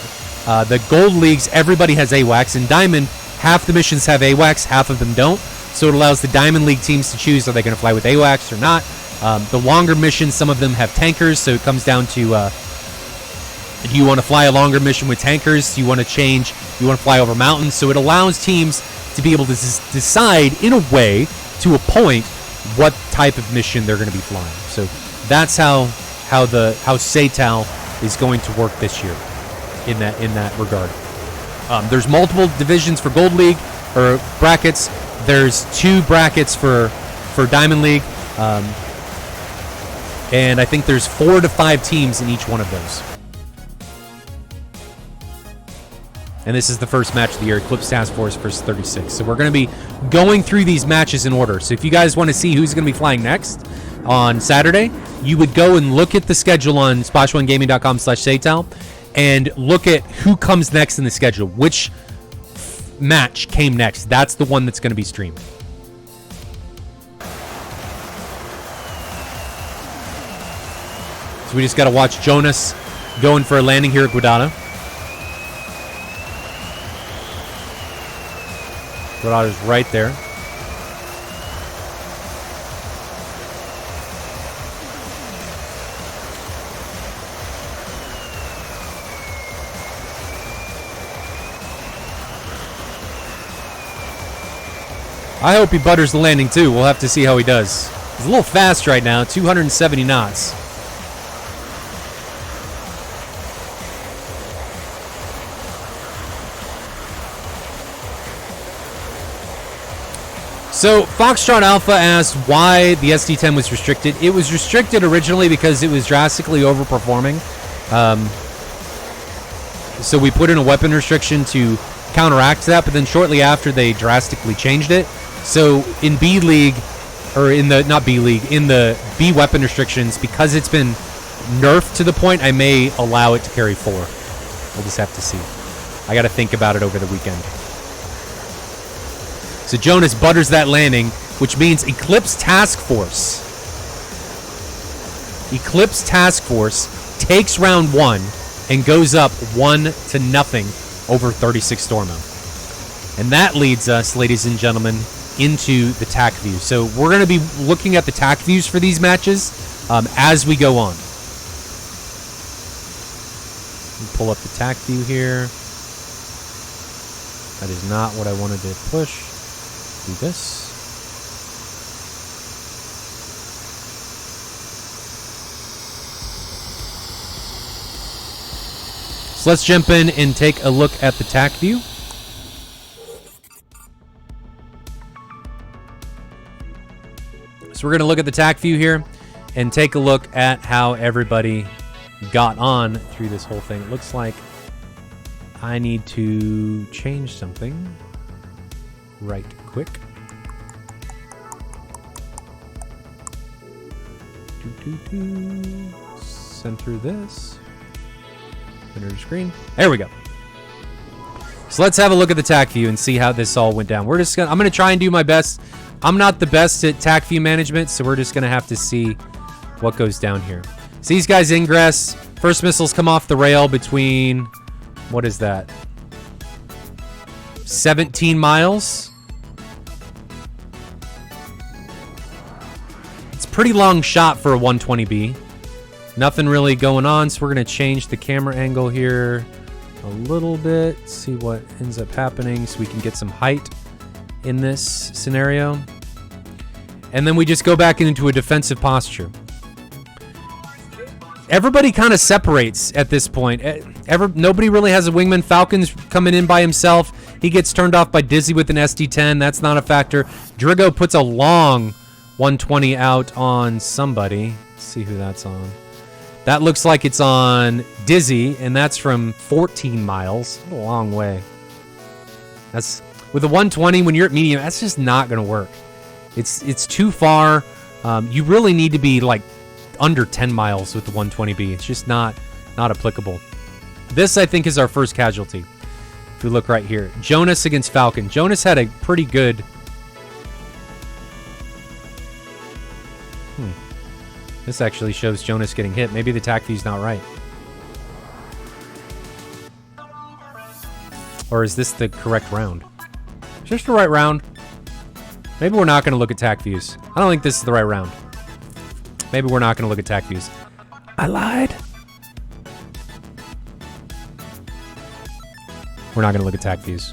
the Gold Leagues. Everybody has AWACS. In Diamond, half the missions have AWACS, half of them don't. So it allows the Diamond League teams to choose, are they going to fly with AWACS or not. The longer missions, some of them have tankers, so it comes down to do you want to fly a longer mission with tankers? Do you want to change? Do you want to fly over mountains? So it allows teams to be able to decide, in a way, to a point, what type of mission they're going to be flying. So that's how SATAL is going to work this year in that regard. There's multiple divisions for Gold League or brackets. There's 2 brackets for Diamond League, and I think there's 4 to 5 teams in each one of those. And this is the first match of the year, Eclipse Task Force versus 36. So we're going to be going through these matches in order. So if you guys want to see who's going to be flying next on Saturday, you would go and look at the schedule on Splash1Gaming.com/SATAL and look at who comes next in the schedule. Which match came next. That's the one that's going to be streamed.
So we just got to watch Jonas going for a landing here at Guadana. Guadana's right there. I hope he butters the landing too. We'll have to see how he does. He's a little fast right now, 270 knots. So Foxtrot Alpha asked why the SD10 was restricted. It was restricted originally because it was drastically overperforming. So we put in a weapon restriction to counteract that, but then shortly after they drastically changed it. So in B League, or in the, not B League, in the B weapon restrictions, because it's been nerfed to the point, I may allow it to carry 4. We'll just have to see. I got to think about it over the weekend. So Jonas butters that landing, which means Eclipse Task Force. Eclipse Task Force takes round 1 and goes up 1-0 over 36 Stormo. And that leads us, ladies and gentlemen, into the tac view. So we're going to be looking at the tac views for these matches as we go on. Pull up the tac view here. That is not what I wanted to push. Do this. So let's jump in and take a look at the tac view. So we're going to look at the tac view here and take a look at how everybody got on through this whole thing. It looks like I need to change something right quick. Center this. Center the screen. There we go. So let's have a look at the tac view and see how this all went down. I'm gonna try and do my best. I'm not the best at tac view management, so we're just gonna have to see what goes down here. So these guys ingress. First missiles come off the rail between, what is that? 17 miles. It's a pretty long shot for a 120B. Nothing really going on, so we're going to change the camera angle here a little bit, see what ends up happening so we can get some height in this scenario. And then we just go back into a defensive posture. Everybody kind of separates at this point. Nobody really has a wingman. Falcon's coming in by himself. He gets turned off by Dizzy with an SD10. That's not a factor. Drigo puts a long 120 out on somebody. Let's see who that's on. That looks like it's on Dizzy, and that's from 14 miles. A long way. That's with a 120 when you're at medium. That's just not going to work. It's too far. You really need to be like under 10 miles with the 120B. It's just not applicable. This, I think, is our first casualty. If we look right here, Jonas against Falcon. Jonas had a pretty good. This actually shows Jonas getting hit. Maybe the tac view's not right. Or is this the correct round? Is this the right round? Maybe we're not going to look at tac views. I don't think this is the right round. Maybe we're not going to look at tac views. I lied. We're not going to look at tac views.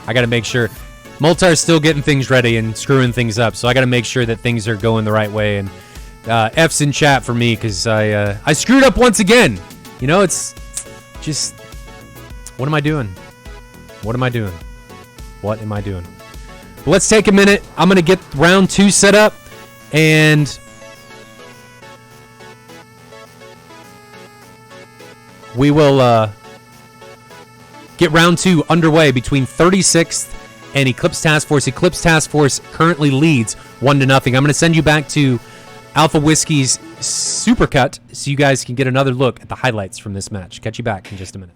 I got to make sure. Moltar's still getting things ready and screwing things up, so I got to make sure that things are going the right way. And F's in chat for me because I screwed up once again. You know, it's just, what am I doing? What am I doing? What am I doing? But let's take a minute. I'm going to get round 2 set up, and we will get round 2 underway between 36th and Eclipse Task Force. Eclipse Task Force currently leads 1-0. I'm going to send you back to Alpha Whiskey's Supercut so you guys can get another look at the highlights from this match. Catch you back in just a minute.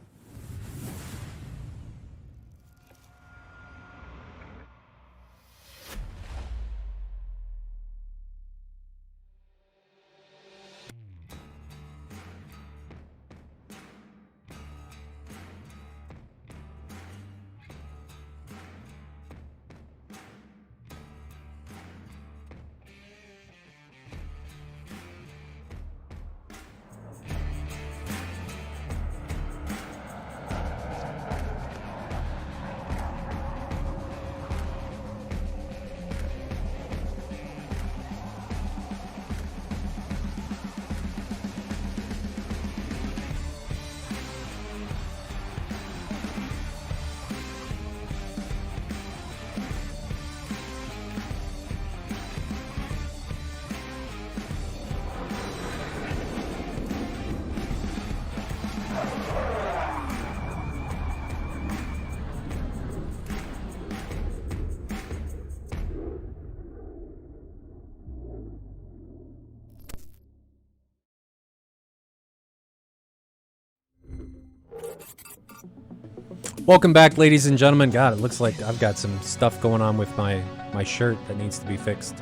Welcome back, ladies and gentlemen. God, it looks like I've got some stuff going on with my shirt that needs to be fixed.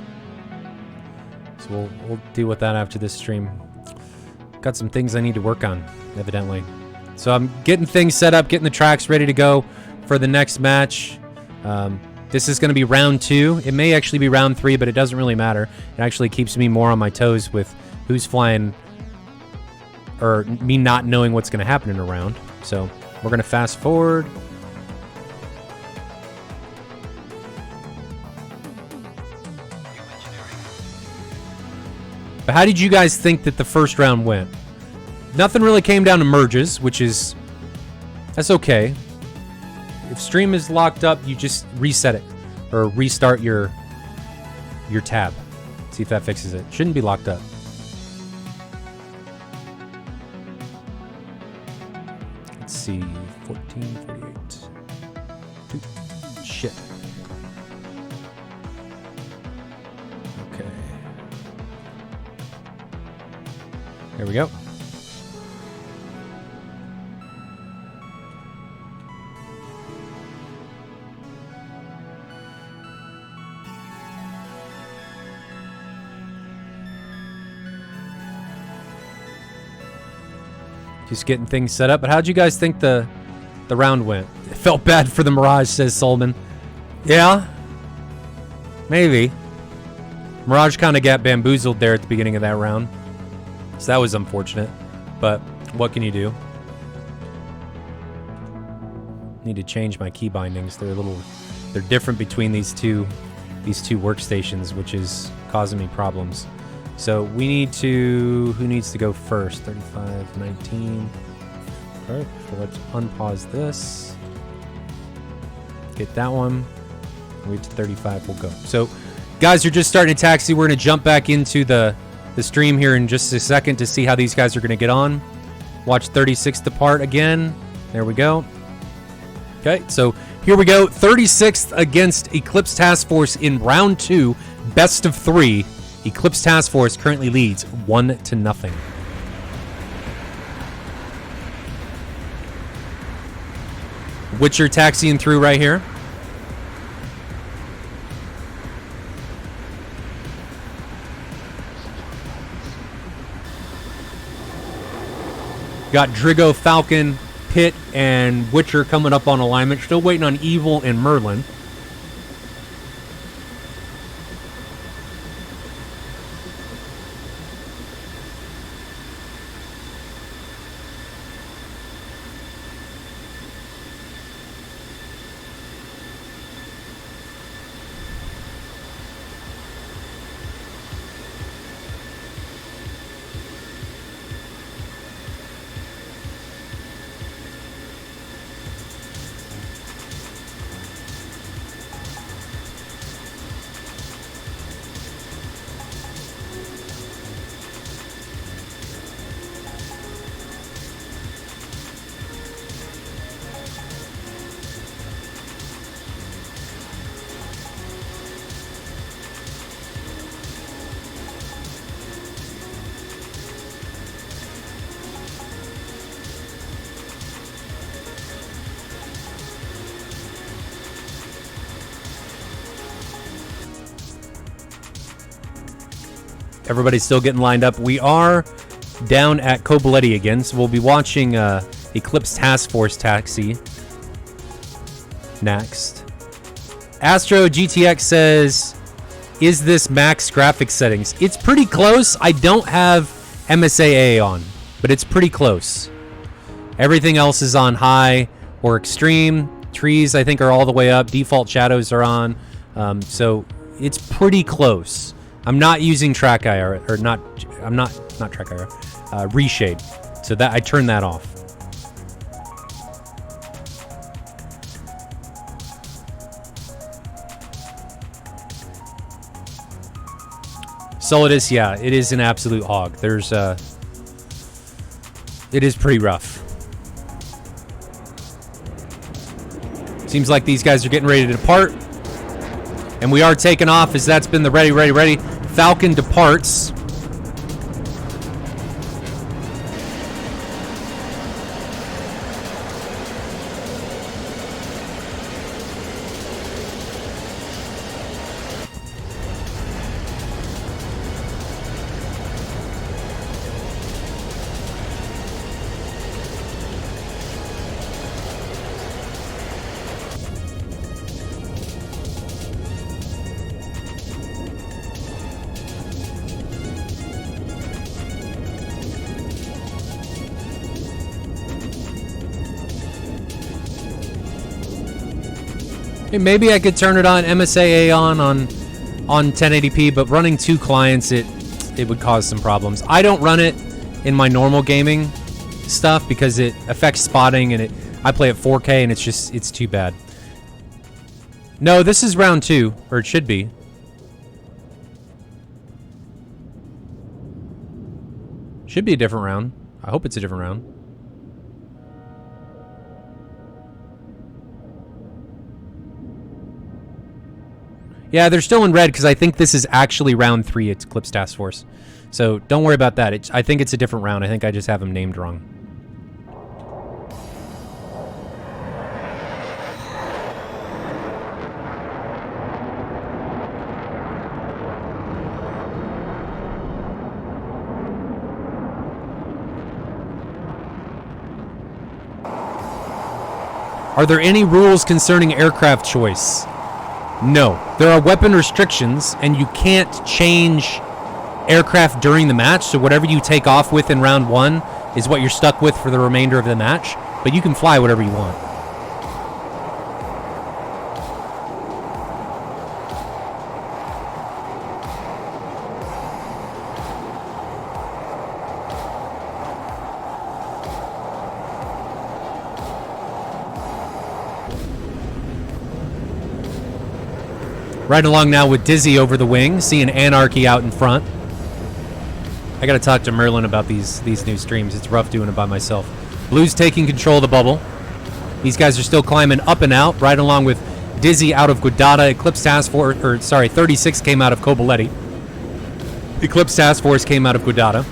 So we'll deal with that after this stream. Got some things I need to work on, evidently. So I'm getting things set up, getting the tracks ready to go for the next match. This is going to be round 2. It may actually be round 3, but it doesn't really matter. It actually keeps me more on my toes with who's flying, or me not knowing what's going to happen in a round. So we're going to fast forward. But how did you guys think that the first round went? Nothing really came down to merges, which is... that's okay. If stream is locked up, you just reset it. Or restart your tab. See if that fixes it. Shouldn't be locked up. Let's see. 1448. Shit. Okay. There we go. Just getting things set up. But how'd you guys think the round went? It felt bad for the Mirage, says Solomon. Yeah. Maybe. Mirage kind of got bamboozled there at the beginning of that round. So that was unfortunate. But what can you do? Need to change my key bindings. They're different between these two workstations, which is causing me problems. So we need to... who needs to go first? 35, 19. Alright, so let's unpause this. Get that one. Wait to 35, we'll go. So, guys, you're just starting to taxi. We're going to jump back into the stream here in just a second to see how these guys are going to get on. Watch 36 depart again. There we go. Okay, so here we go. 36th against Eclipse Task Force in round 2, best of 3. Eclipse Task Force currently leads 1-0. Witcher taxiing through right here. Got Drigo, Falcon, Pit, and Witcher coming up on alignment. Still waiting on Evil and Merlin. Everybody's still getting lined up. We are down at Kobaletti again, so we'll be watching Eclipse Task Force taxi next. Astro GTX says, is this max graphics settings? It's pretty close. I don't have MSAA on, but it's pretty close. Everything else is on high or extreme. Trees, I think, are all the way up. Default shadows are on. So it's pretty close. I'm not using track IR, or not track IR, reshade. So that I turned that off. Solidus, yeah, it is an absolute hog. There's it is pretty rough. Seems like these guys are getting ready to depart. And we are taking off as that's been the ready. Falcon departs. Hey, maybe I could turn it on MSAA on 1080p, but running 2 clients, it would cause some problems. I don't run it in my normal gaming stuff because it affects spotting, and I play at 4K, and it's too bad. No, this is round 2, or it should be. Should be a different round. I hope it's a different round. Yeah, they're still in red because I think this is actually round 3 at Eclipse Task Force. So don't worry about that. I think it's a different round. I think I just have them named wrong. Are there any rules concerning aircraft choice? No. There are weapon restrictions, and you can't change aircraft during the match, so whatever you take off with in round 1 is what you're stuck with for the remainder of the match, but you can fly whatever you want. Riding along now with Dizzy over the wing, seeing Anarchy out in front. I gotta talk to Merlin about these new streams. It's rough doing it by myself. Blue's taking control of the bubble. These guys are still climbing up and out, riding along with Dizzy out of Guadata. Eclipse Task Force, 36 came out of Coboletti. Eclipse Task Force came out of Guadata.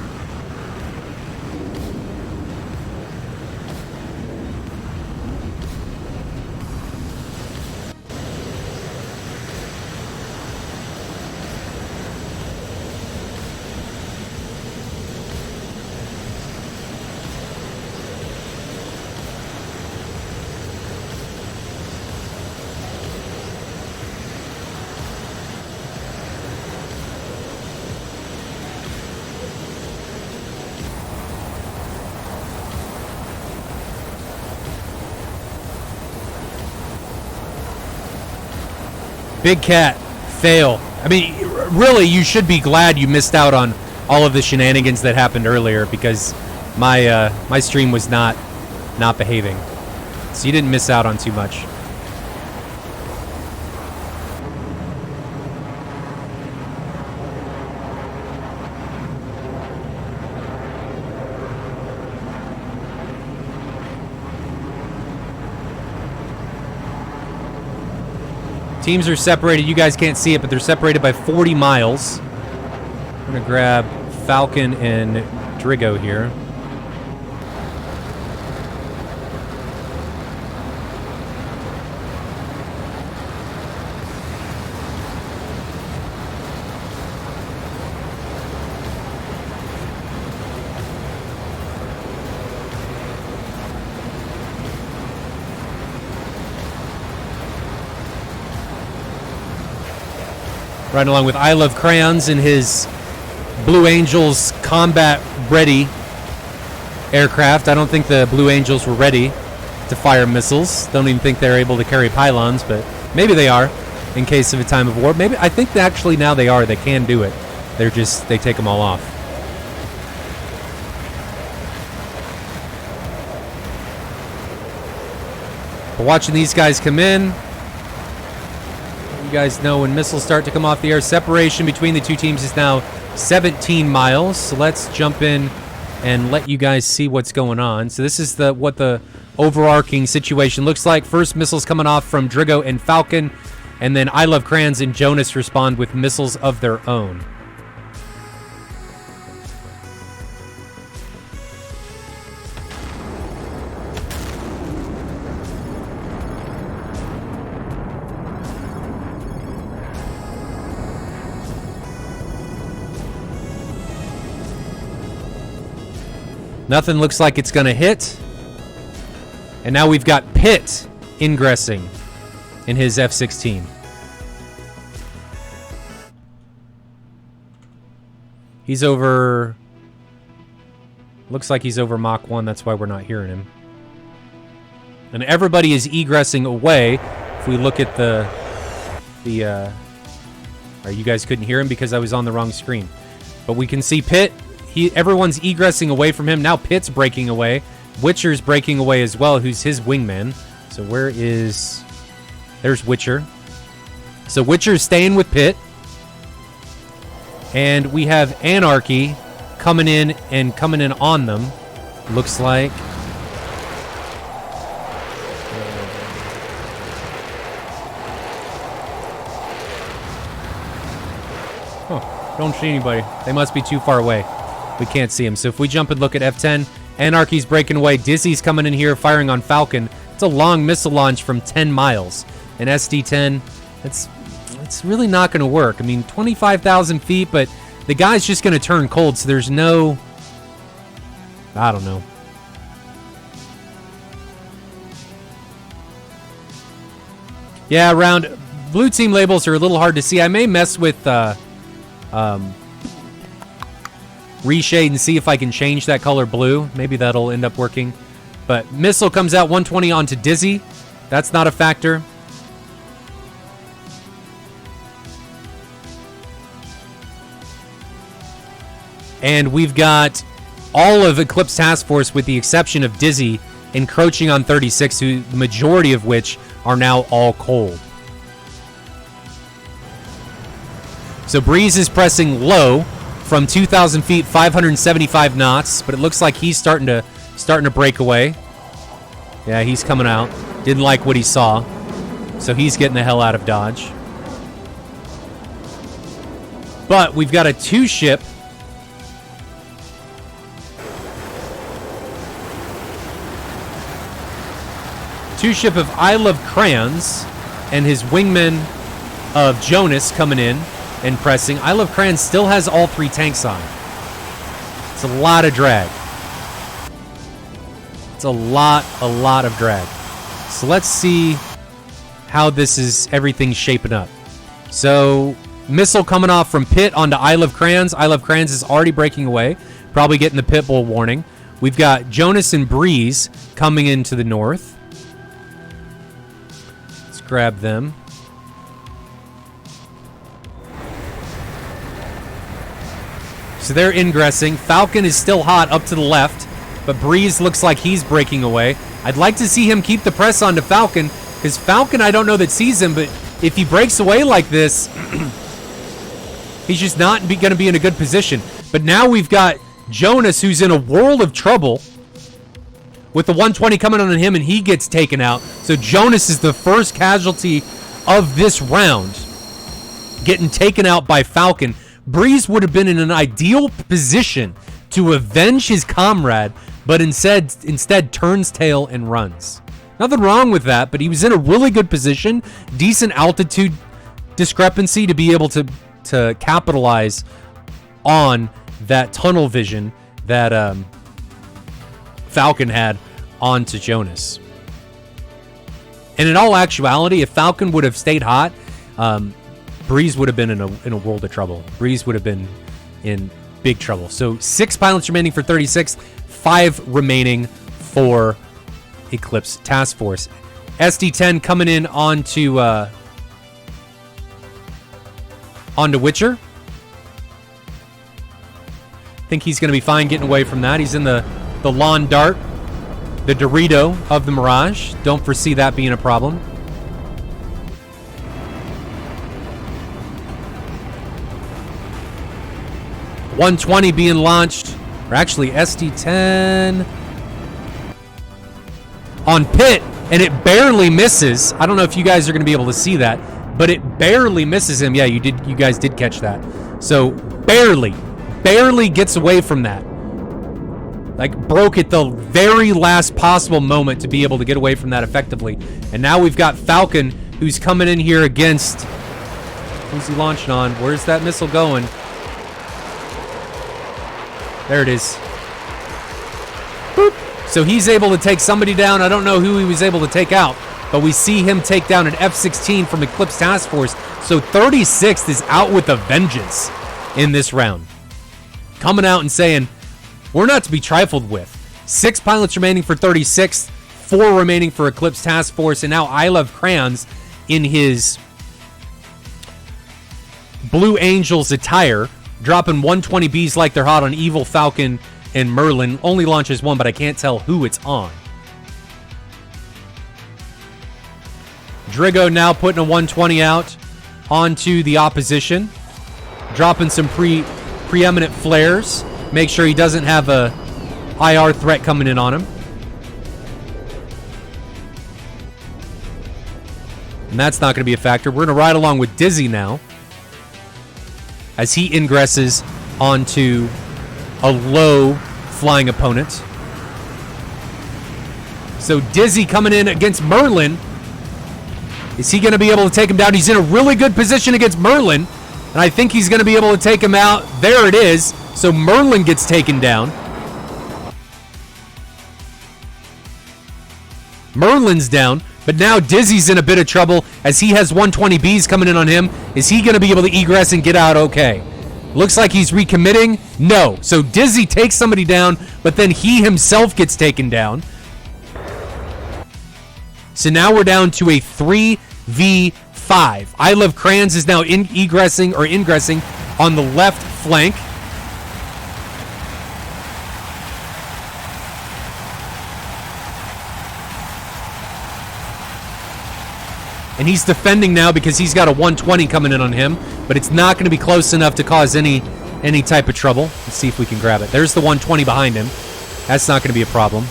Big Cat, fail. I mean, really, you should be glad you missed out on all of the shenanigans that happened earlier because my stream was not behaving. So you didn't miss out on too much. Teams are separated. You guys can't see it, but they're separated by 40 miles. I'm going to grab Falcon and Drigo here. Riding along with I Love Crayons in his Blue Angels combat-ready aircraft. I don't think the Blue Angels were ready to fire missiles. Don't even think they're able to carry pylons, but maybe they are in case of a time of war. Maybe I think that actually now they are. They can do it. They take them all off. But watching these guys come in. You guys know when missiles start to come off the air, separation between the two teams is now 17 miles. So let's jump in and let you guys see what's going on. So this is what the overarching situation looks like. First missiles coming off from Drigo and Falcon, and then I Love Crayons and Jonas respond with missiles of their own. Nothing looks like it's going to hit. And now we've got Pitt ingressing in his F-16. He's over... Looks like he's over Mach 1. That's why we're not hearing him. And everybody is egressing away. If we look at the or you guys couldn't hear him because I was on the wrong screen. But we can see Pitt. Everyone's egressing away from him. Now Pitt's breaking away. Witcher's breaking away as well, who's his wingman. So where is... There's Witcher. So Witcher's staying with Pitt. And we have Anarchy coming in on them. Looks like. Oh, don't see anybody. They must be too far away. We can't see him. So if we jump and look at F10, Anarchy's breaking away. Dizzy's coming in here, firing on Falcon. It's a long missile launch from 10 miles. And SD10, it's really not going to work. I mean, 25,000 feet, but the guy's just going to turn cold, so there's no... I don't know. Yeah, around... Blue team labels are a little hard to see. I may mess with... reshade and see if I can change that color blue. Maybe that'll end up working. But missile comes out 120 onto Dizzy. That's not a factor. And we've got all of Eclipse Task Force, with the exception of Dizzy, encroaching on 36, who the majority of which are now all cold. So Breeze is pressing low from 2,000 feet, 575 knots, but it looks like he's starting to break away. Yeah, he's coming out. Didn't like what he saw, so he's getting the hell out of Dodge. But we've got a two-ship of I Love Crayons and his wingman of Jonas coming in and pressing. I Love Crayons still has all three tanks on. It's a lot of drag. It's a lot of drag. So let's see how everything's shaping up. So missile coming off from Pitt onto I Love Crayons. I Love Crayons is already breaking away, probably getting the pit bull warning. We've got Jonas and Breeze coming into the north. Let's grab them. So they're ingressing. Falcon is still hot up to the left, but Breeze looks like he's breaking away. I'd like to see him keep the press onto Falcon, because Falcon, I don't know that sees him, but if he breaks away like this, he's just not going to be in a good position. But now we've got Jonas, who's in a world of trouble, with the 120 coming on him, and he gets taken out. So Jonas is the first casualty of this round, getting taken out by Falcon. Breeze would have been in an ideal position to avenge his comrade, but instead turns tail and runs. Nothing wrong with that, but he was in a really good position, decent altitude discrepancy to be able to capitalize on that tunnel vision that Falcon had onto Jonas. And in all actuality, if Falcon would have stayed hot, Breeze would have been in a world of trouble. Breeze would have been in big trouble. So 6 pilots remaining for 36, 5 remaining for Eclipse Task Force. SD10 coming in onto Witcher. Think he's going to be fine getting away from that. He's in the lawn dart, the Dorito of the Mirage. Don't foresee that being a problem. .120 being launched, or actually SD10 on Pitt, and it barely misses. I don't know if you guys are going to be able to see that, but it barely misses him. Yeah, you guys did catch that. So barely gets away from that. Like, broke at the very last possible moment to be able to get away from that effectively. And now we've got Falcon, who's coming in here against... Who's he launching on? Where's that missile going? There it is. Boop. So he's able to take somebody down. I don't know who he was able to take out, but we see him take down an F-16 from Eclipse Task Force. So 36th is out with a vengeance in this round. Coming out and saying, we're not to be trifled with. 6 pilots remaining for 36th, 4 remaining for Eclipse Task Force, and now I Love Crayons in his Blue Angels attire, dropping 120Bs like they're hot on Evil, Falcon, and Merlin. Only launches one, but I can't tell who it's on. Drigo now putting a 120 out onto the opposition, dropping some preeminent flares. Make sure he doesn't have a IR threat coming in on him. And that's not going to be a factor. We're going to ride along with Dizzy now as he ingresses onto a low flying opponent. So Dizzy coming in against Merlin. Is he going to be able to take him down? He's in a really good position against Merlin, and I think he's going to be able to take him out. There it is. So Merlin gets taken down. Merlin's down, but now Dizzy's in a bit of trouble as he has 120Bs coming in on him. Is he going to be able to egress and get out okay? Looks like he's recommitting. No. So Dizzy takes somebody down, but then he himself gets taken down. So now we're down to a 3v5. I Love Crayons is now ingressing on the left flank. And he's defending now because he's got a 120 coming in on him, but it's not going to be close enough to cause any type of trouble. Let's see if we can grab it. There's the 120 behind him. That's not going to be a problem.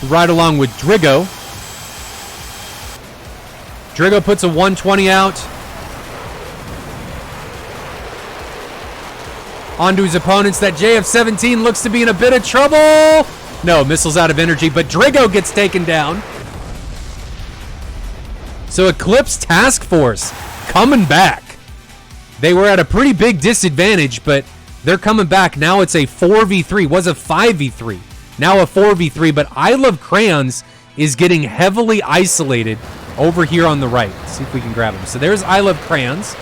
Right along with Drigo. Drigo puts a 120 out onto his opponents. That JF-17 looks to be in a bit of trouble. No, missile's out of energy, but Drigo gets taken down. So Eclipse Task Force coming back. They were at a pretty big disadvantage, but they're coming back. Now it's a 4v3. Was a 5v3. Now a 4v3, but I Love Crayons is getting heavily isolated over here on the right. Let's see if we can grab him. So there's I Love Crayons.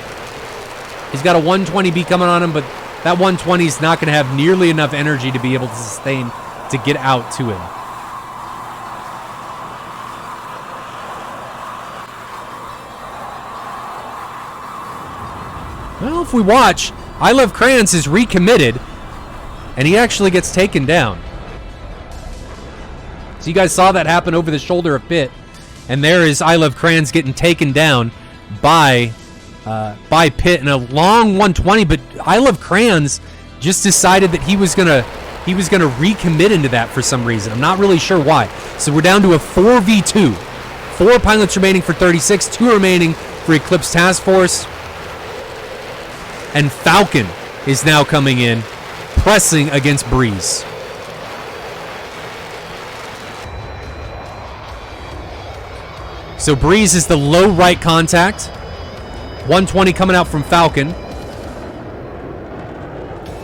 He's got a 120B coming on him, but that 120 is not going to have nearly enough energy to be able to sustain to get out to him. Well, if we watch, I Love Crayons is recommitted, and he actually gets taken down. So you guys saw that happen over the shoulder of Pitt, and there is I Love Crayons getting taken down by Pitt in a long 120. But I Love Crayons just decided that he was gonna recommit into that for some reason. I'm not really sure why. So we're down to a 4v2. 4 pilots remaining for 36, 2 remaining for Eclipse Task Force, and Falcon is now coming in, pressing against Breeze. So Breeze is the low right contact. 120 coming out from Falcon.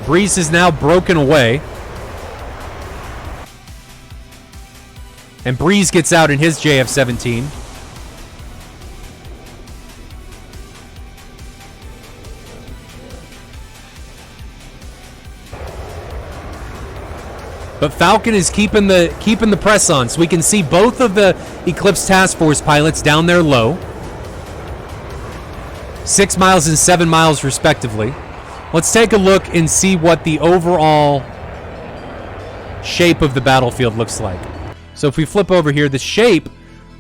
Breeze is now broken away. And Breeze gets out in his JF-17. But Falcon is keeping the press on, so we can see both of the Eclipse Task Force pilots down there low. 6 miles and 7 miles respectively. Let's take a look and see what the overall shape of the battlefield looks like. So if we flip over here, the shape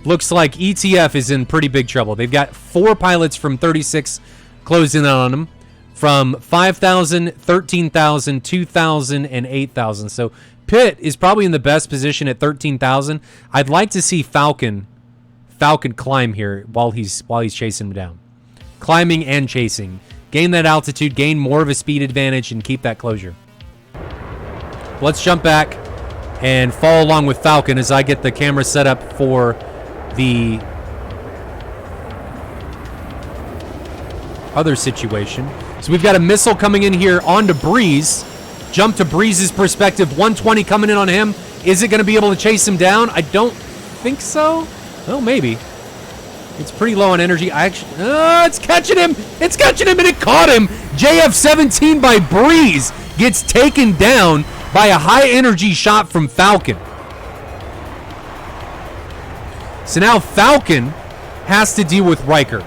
looks like ETF is in pretty big trouble. They've got 4 pilots from 36 closing in on them, from 5,000, 13,000, 2,000, and 8,000. So Pitt is probably in the best position at 13,000. I'd like to see Falcon climb here while he's chasing him down. Climbing and chasing. Gain that altitude, gain more of a speed advantage, and keep that closure. Let's jump back and follow along with Falcon as I get the camera set up for the other situation. So we've got a missile coming in here onto Breeze. Jump to Breeze's perspective. 120 coming in on him. Is it going to be able to chase him down? I don't think so. Oh, maybe. It's pretty low on energy. It's catching him. And it caught him. JF-17 by Breeze gets taken down by a high-energy shot from Falcon. So now Falcon has to deal with Riker.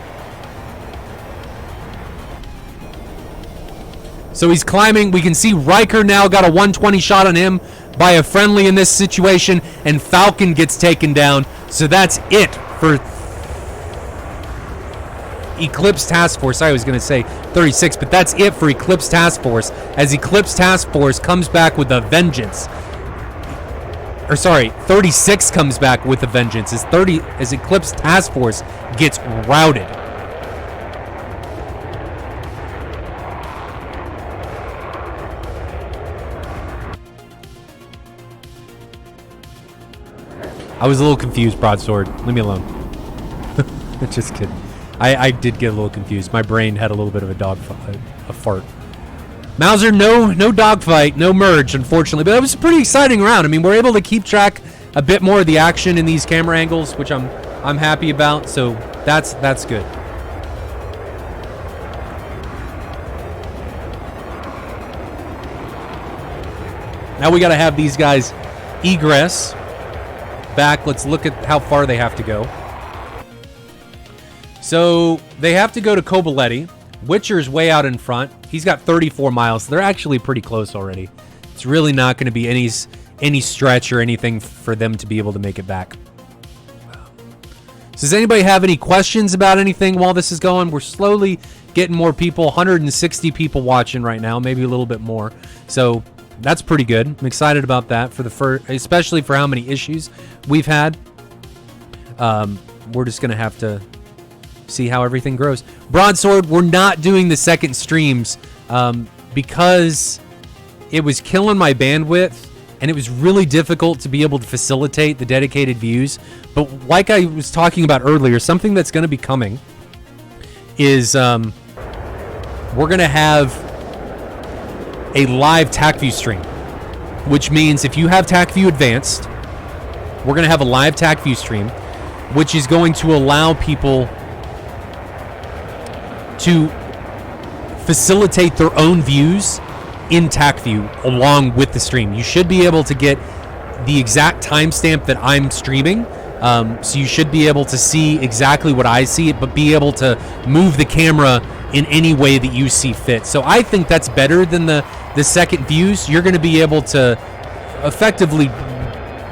So he's climbing. We can see Riker now got a 120 shot on him by a friendly in this situation, and Falcon gets taken down. So that's it for Eclipse Task Force. I was going to say 36, but that's it for Eclipse Task Force, as Eclipse Task Force comes back with a vengeance. Or sorry, 36 comes back with a vengeance as Eclipse Task Force gets routed. I was a little confused, Broadsword. Leave me alone. Just kidding. I did get a little confused. My brain had a little bit of a fart. Mauser, no dogfight, no merge, unfortunately. But it was a pretty exciting round. I mean, we're able to keep track a bit more of the action in these camera angles, which I'm happy about. So that's good. Now we got to have these guys egress back. Let's look at how far they have to go. So they have to go to Kobaletti. Witcher's way out in front. He's got 34 miles. They're actually pretty close already. It's really not going to be any stretch or anything for them to be able to make it back. So does anybody have any questions about anything while this is going? We're slowly getting more people. 160 people watching right now, maybe a little bit more. So that's pretty good. I'm excited about that especially for how many issues we've had. We're just going to have to see how everything grows. Broadsword, we're not doing the second streams because it was killing my bandwidth and it was really difficult to be able to facilitate the dedicated views. But like I was talking about earlier, something that's going to be coming is we're going to have a live TACView stream, which means if you have TACView Advanced, we're going to have a live TACView stream, which is going to allow people to facilitate their own views in TACView along with the stream. You should be able to get the exact timestamp that I'm streaming, so you should be able to see exactly what I see, but be able to move the camera in any way that you see fit. So I think that's better than the second views. You're going to be able to effectively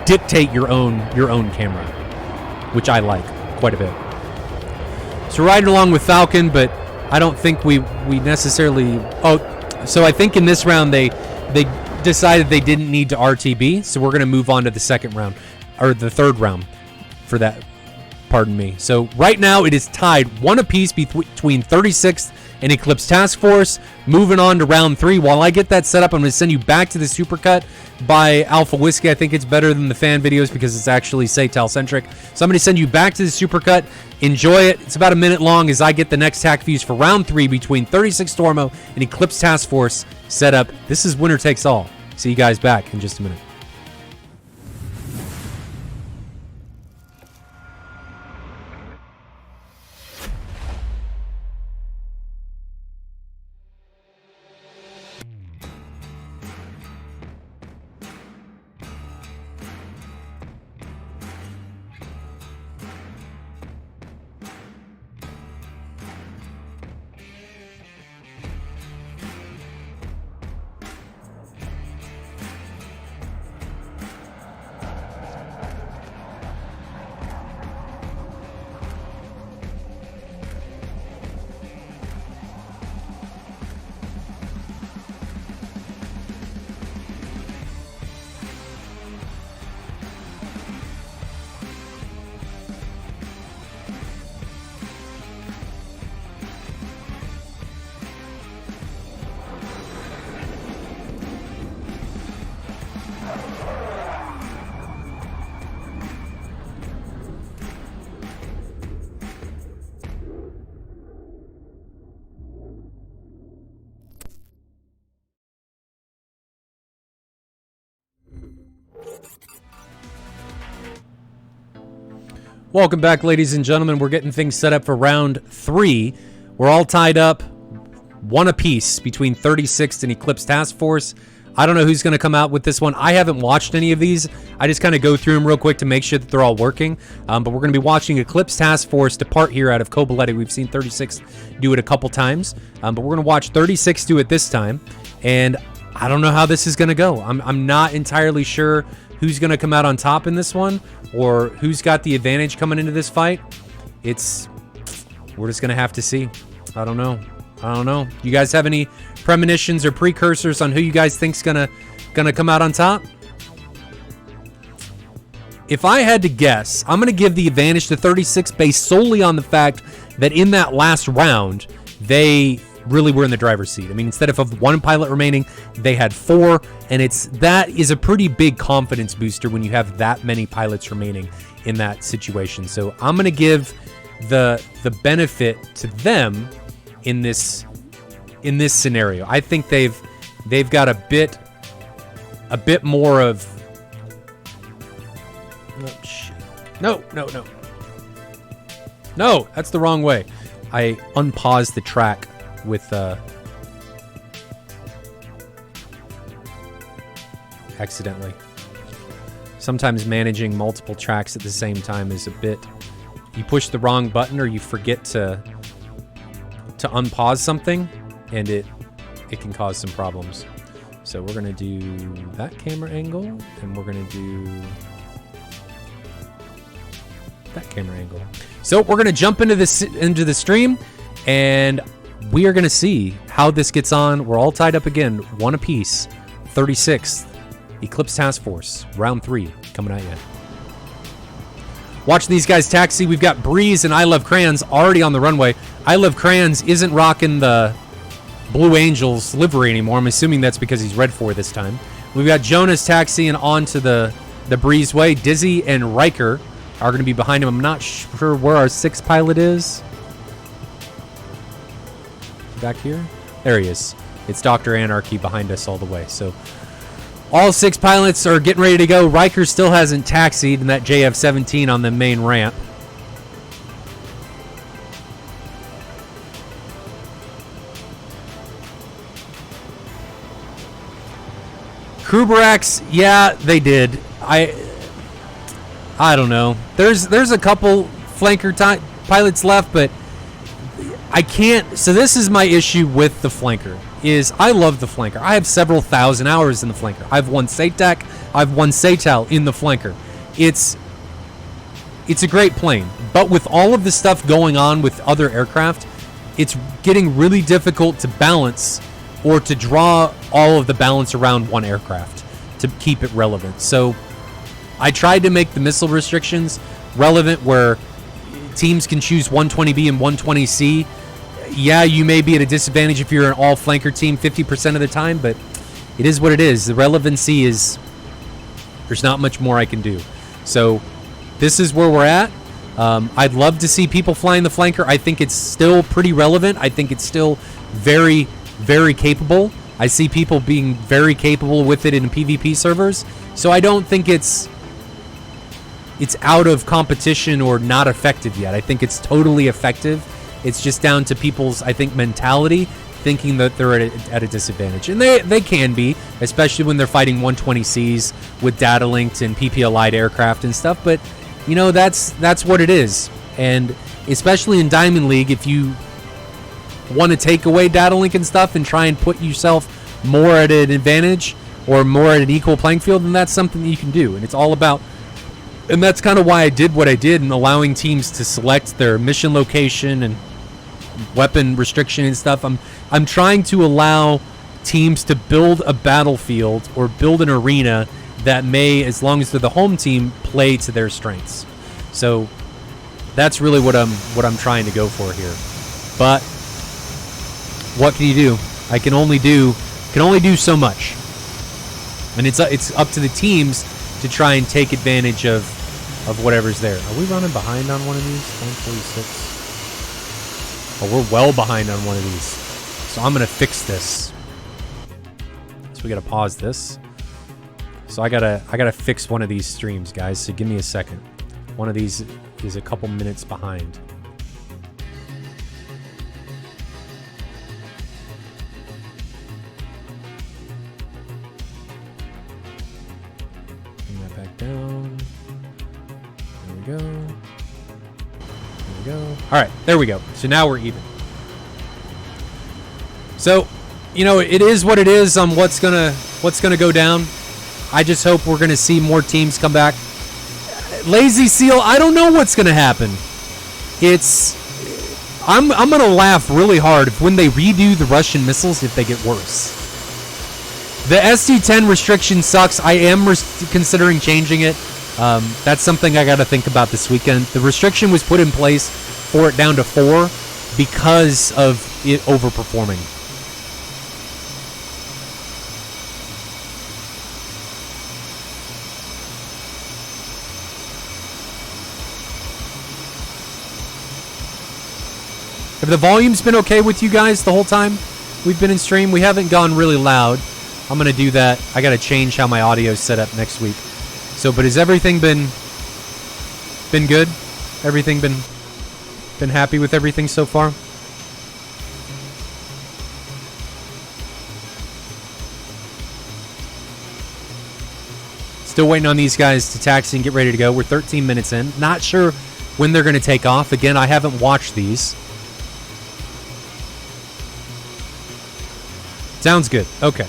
dictate your own camera, which I like quite a bit. So riding along with Falcon, but I don't think we necessarily... so I think in this round they decided they didn't need to RTB, so we're going to move on to the second round, or the third round for that, pardon me. So right now it is tied 1 apiece between 36th and Eclipse Task Force. Moving on to round 3. While I get that set up, I'm going to send you back to the Supercut by Alpha Whiskey. I think it's better than the fan videos because it's actually SATAL centric. So I'm going to send you back to the Supercut. Enjoy it. It's about a minute long as I get the next TAC views for round 3 between 36 Stormo and Eclipse Task Force set up. This is winner takes all. See you guys back in just a minute. Welcome back, ladies and gentlemen. We're getting things set up for round 3. We're all tied up 1 apiece between 36th and Eclipse Task Force. I don't know who's going to come out with this one. I haven't watched any of these. I just kind of go through them real quick to make sure that they're all working. But we're going to be watching Eclipse Task Force depart here out of Kobuleti. We've seen 36 do it a couple times. But we're going to watch 36 do it this time. And I don't know how this is going to go. I'm not entirely sure who's going to come out on top in this one or who's got the advantage coming into this fight. We're just going to have to see. I don't know. You guys have any premonitions or precursors on who you guys think's gonna come out on top? If I had to guess, I'm gonna give the advantage to 36 based solely on the fact that in that last round, they really were in the driver's seat. I mean, instead of one pilot remaining, they had 4, and that is a pretty big confidence booster when you have that many pilots remaining in that situation. So I'm gonna give the benefit to them in this scenario. I think they've got a bit more of no, that's the wrong way. I unpaused the track with accidentally. Sometimes managing multiple tracks at the same time is a bit, you push the wrong button or you forget to unpause something, and it can cause some problems. So we're gonna do that camera angle, and we're gonna do that camera angle. So we're gonna jump into the stream, and we are gonna see how this gets on. We're all tied up again, 1 apiece. 36th Eclipse Task Force, round 3 coming at you. Watching these guys taxi, we've got Breeze and I Love Crayons already on the runway. I Love Crayons isn't rocking the Blue Angels livery anymore. I'm assuming that's because he's red 4 this time. We've got Jonas taxiing onto the breezeway. Dizzy and Riker are going to be behind him. I'm not sure where our 6th pilot is. Back here? There he is. It's Dr. Anarchy behind us all the way. So all 6 pilots are getting ready to go. Riker still hasn't taxied in that JF-17 on the main ramp. Kruberax, yeah, they did. I don't know. There's a couple flanker pilots left, but I can't. So this is my issue with the flanker. Is I love the flanker. I have several thousand hours in the flanker. I've won SATAC. I've won SATAL in the flanker. It's a great plane, but with all of the stuff going on with other aircraft, it's getting really difficult to balance or to draw all of the balance around one aircraft to keep it relevant. So I tried to make the missile restrictions relevant where teams can choose 120B and 120C. Yeah, you may be at a disadvantage if you're an all flanker team 50% of the time, but it is what it is. The relevancy is, there's not much more I can do. So this is where we're at. I'd love to see people flying the flanker. I think it's still pretty relevant. I think it's still very, very capable. I see people being very capable with it in PvP servers. So I don't think it's out of competition or not effective yet. I think it's totally effective. It's just down to people's, I think, mentality, thinking that they're at a disadvantage. And they can be, especially when they're fighting 120Cs with data linked and PP-Allied aircraft and stuff. But, you know, that's what it is. And especially in Diamond League, if you want to take away data link and stuff and try and put yourself more at an advantage or more at an equal playing field, then that's something that you can do. And it's all about, and that's kind of why I did what I did in allowing teams to select their mission location and weapon restriction and stuff. I'm trying to allow teams to build a battlefield or build an arena that may, as long as they're the home team, play to their strengths. So that's really what I'm trying to go for here. But what can you do? I can only do so much. And it's up to the teams to try and take advantage of whatever's there. Are we running behind on one of these? 146. Oh, we're well behind on one of these. So I'm gonna fix this. So we gotta pause this. So I gotta fix one of these streams, guys. So give me a second. One of these is a couple minutes behind. we go. There we go. All right, there we go. So now we're even. So, you know, it is what it is on what's gonna go down. I just hope we're gonna see more teams come back. Lazy Seal, I don't know what's gonna happen. I'm gonna laugh really hard if when they redo the Russian missiles, if they get worse. The SD-10 restriction sucks. I am considering changing it. That's something I got to think about this weekend. The restriction was put in place for it down to 4 because of it overperforming. Have the volume's been okay with you guys the whole time we've been in stream? We haven't gone really loud. I'm going to do that. I got to change how my audio's set up next week. So, but has everything been good? Everything been happy with everything so far? Still waiting on these guys to taxi and get ready to go. We're 13 minutes in. Not sure when they're going to take off. Again, I haven't watched these. Sounds good. Okay.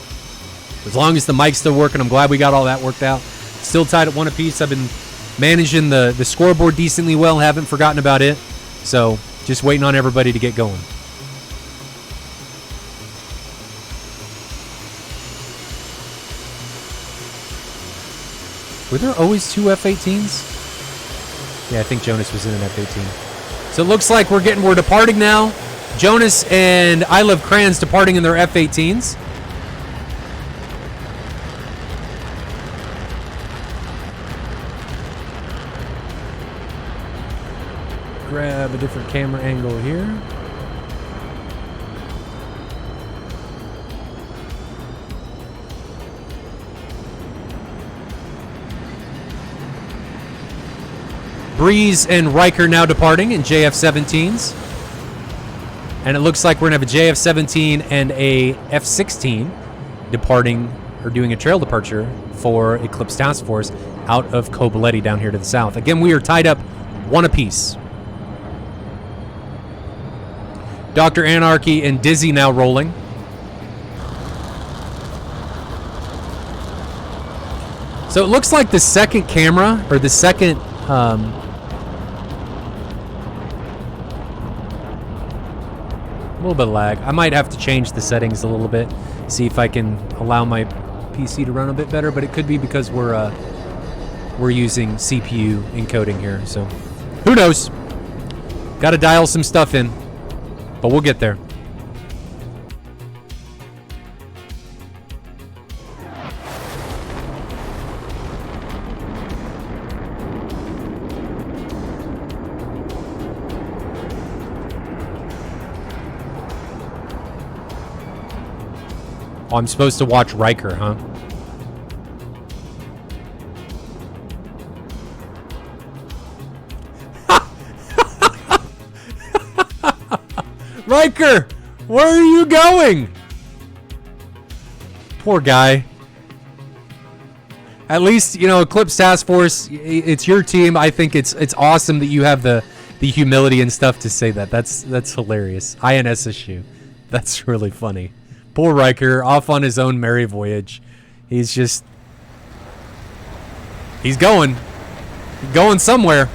As long as the mic's still working, I'm glad we got all that worked out. Still tied at 1 apiece. I've been managing the scoreboard decently well. Haven't forgotten about it. So just waiting on everybody to get going. Were there always 2 F-18s? Yeah, I think Jonas was in an F-18. So it looks like we're departing now. Jonas and I Love Crayons departing in their F-18s. Grab a different camera angle here. Breeze and Riker now departing in JF-17s. And it looks like we're going to have a JF-17 and a F-16 departing or doing a trail departure for Eclipse Task Force out of Kobuleti down here to the south. Again, we are tied up 1 apiece. Dr. Anarchy and Dizzy now rolling. So it looks like the second camera, or the second... a little bit of lag. I might have to change the settings a little bit, see if I can allow my PC to run a bit better, but it could be because we're using CPU encoding here, so who knows? Got to dial some stuff in, but we'll get there. Oh, I'm supposed to watch Riker, huh? Riker, where are you going? Poor guy. At least, you know, Eclipse Task Force, it's your team. I think it's awesome that you have the humility and stuff to say that. That's hilarious. INSSU. That's really funny. Poor Riker, off on his own merry voyage. He's going somewhere.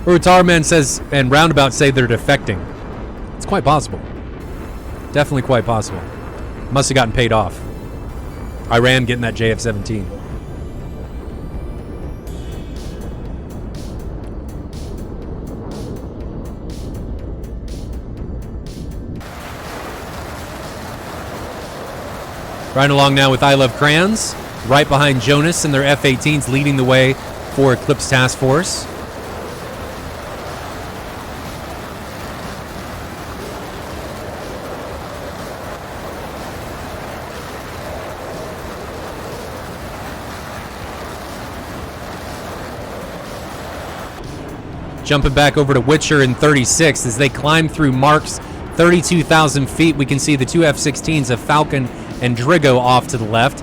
Rutarman says, and Roundabout say they're defecting. It's quite possible. Definitely quite possible. Must have gotten paid off. Iran getting that JF-17. Riding along now with I Love Crayons. Right behind Jonas and their F-18s leading the way for Eclipse Task Force. Jumping back over to Witcher in 36 as they climb through Mark's 32,000 feet. We can see the two F-16s of Falcon and Drigo off to the left.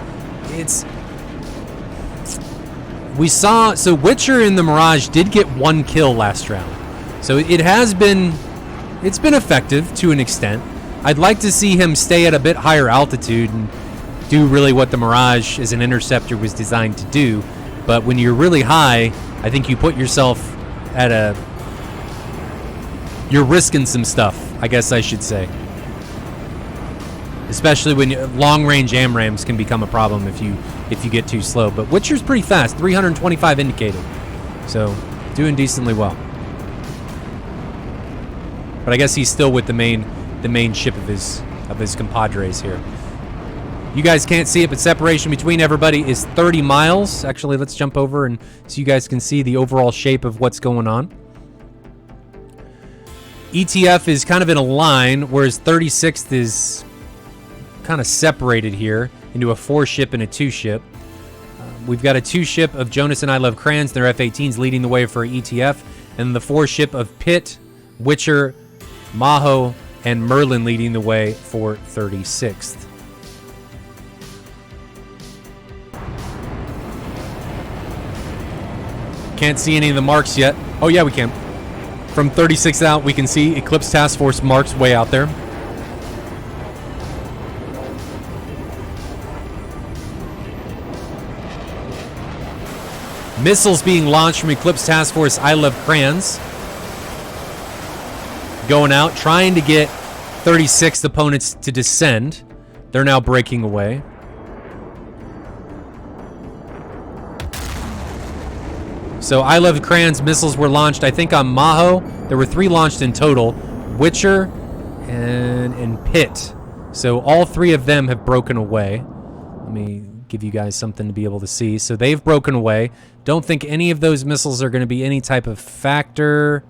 So Witcher in the Mirage did get 1 kill last round. So it's been effective to an extent. I'd like to see him stay at a bit higher altitude and do really what the Mirage as an interceptor was designed to do. But when you're really high, I think you put yourself at you're risking some stuff, I guess I should say. Especially when long-range AMRAAMs can become a problem if you get too slow. But Witcher's pretty fast, 325 indicated. So, doing decently well. But I guess he's still with the main ship of his compadres here. You guys can't see it, but separation between everybody is 30 miles. Actually, let's jump over and so you guys can see the overall shape of what's going on. ETF is kind of in a line, whereas 36th is kind of separated here into a 4-ship and a 2-ship. We've got a 2-ship of Jonas and I Love Crayons, their F-18s leading the way for ETF, and the 4-ship of Pitt, Witcher, Maho, and Merlin leading the way for 36th. Can't see any of the marks yet. Oh yeah, we can. From 36 out, we can see Eclipse Task Force marks way out there. Missiles being launched from Eclipse Task Force I Love Crayons. Going out, trying to get 36 opponents to descend. They're now breaking away. So I Love Crayons missiles were launched, I think, on Maho. There were 3 launched in total. Witcher and Pitt. So all 3 of them have broken away. Let me give you guys something to be able to see. So they've broken away. Don't think any of those missiles are going to be any type of factor.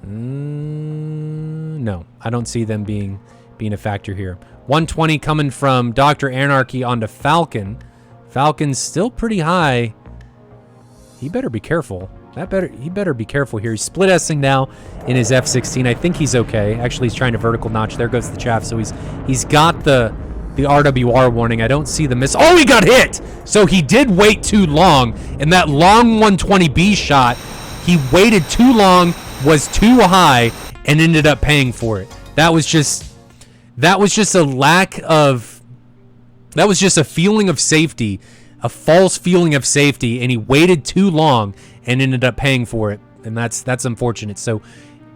No, I don't see them being a factor here. 120 coming from Dr. Anarchy onto Falcon. Falcon's still pretty high. He better be careful. He better be careful here. He's split S-ing now in his F-16. I think he's okay. Actually, he's trying to vertical notch. There goes the chaff. So he's got the RWR warning. I don't see the miss. Oh, he got hit! So he did wait too long. And that long 120B shot, he waited too long, was too high, and ended up paying for it. That was just a feeling of safety. A false feeling of safety, and he waited too long and ended up paying for it, and that's unfortunate. So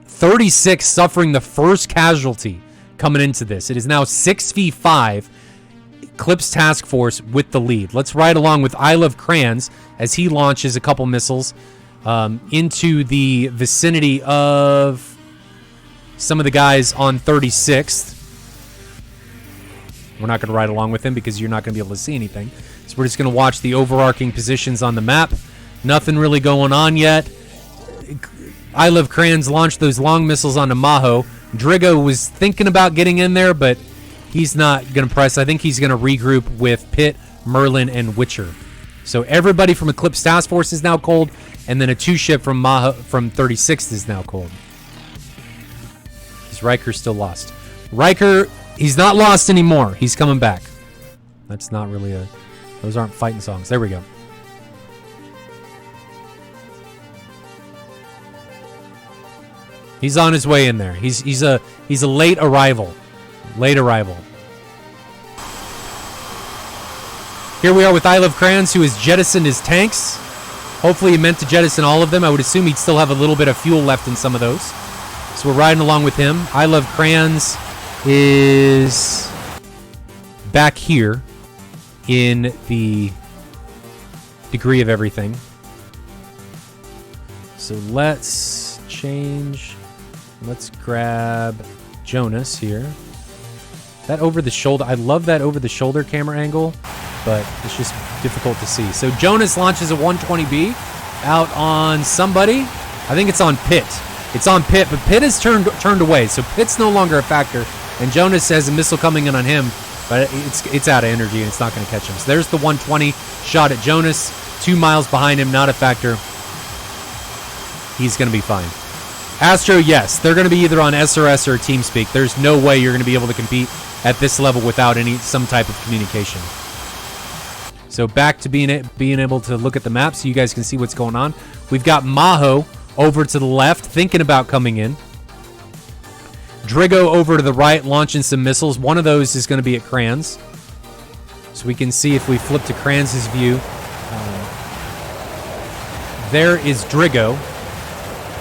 36 suffering the first casualty coming into this. It is now 6v5, Eclipse Task Force with the lead. Let's ride along with I Love Crayons as he launches a couple missiles into the vicinity of some of the guys on 36th. We're not going to ride along with him because you're not going to be able to see anything. So we're just going to watch the overarching positions on the map. Nothing really going on yet. I Love Crayons launched those long missiles onto Maho. Drigo was thinking about getting in there, but he's not going to press. I think he's going to regroup with Pitt, Merlin, and Witcher. So everybody from Eclipse Task Force is now cold, and then a 2-ship from Maho from 36th is now cold. Is Riker still lost? Riker, he's not lost anymore. He's coming back. That's not really those aren't fighting songs. There we go. He's on his way in there. He's a late arrival. Late arrival. Here we are with I Love Crayons, who has jettisoned his tanks. Hopefully he meant to jettison all of them. I would assume he'd still have a little bit of fuel left in some of those. So we're riding along with him. I Love Crayons is back here in the degree of everything. So let's change. Let's grab Jonas here. That over the shoulder. I love that over the shoulder camera angle, but it's just difficult to see. So Jonas launches a 120B out on somebody. I think it's on Pitt. It's on Pitt, but Pitt is turned away, so Pitt's no longer a factor. And Jonas has a missile coming in on him, but it's out of energy and it's not going to catch him. So there's the 120 shot at Jonas. 2 miles behind him, not a factor. he's going to be fine. Astro, yes, they're going to be either on SRS or TeamSpeak. There's no way you're going to be able to compete at this level without some type of communication. So back to being able to look at the map so you guys can see what's going on. We've got Maho over to the left, thinking about coming in. Drigo over to the right, launching some missiles. One of those is going to be at Kranz. So we can see if we flip to Kranz's view. There is Drigo.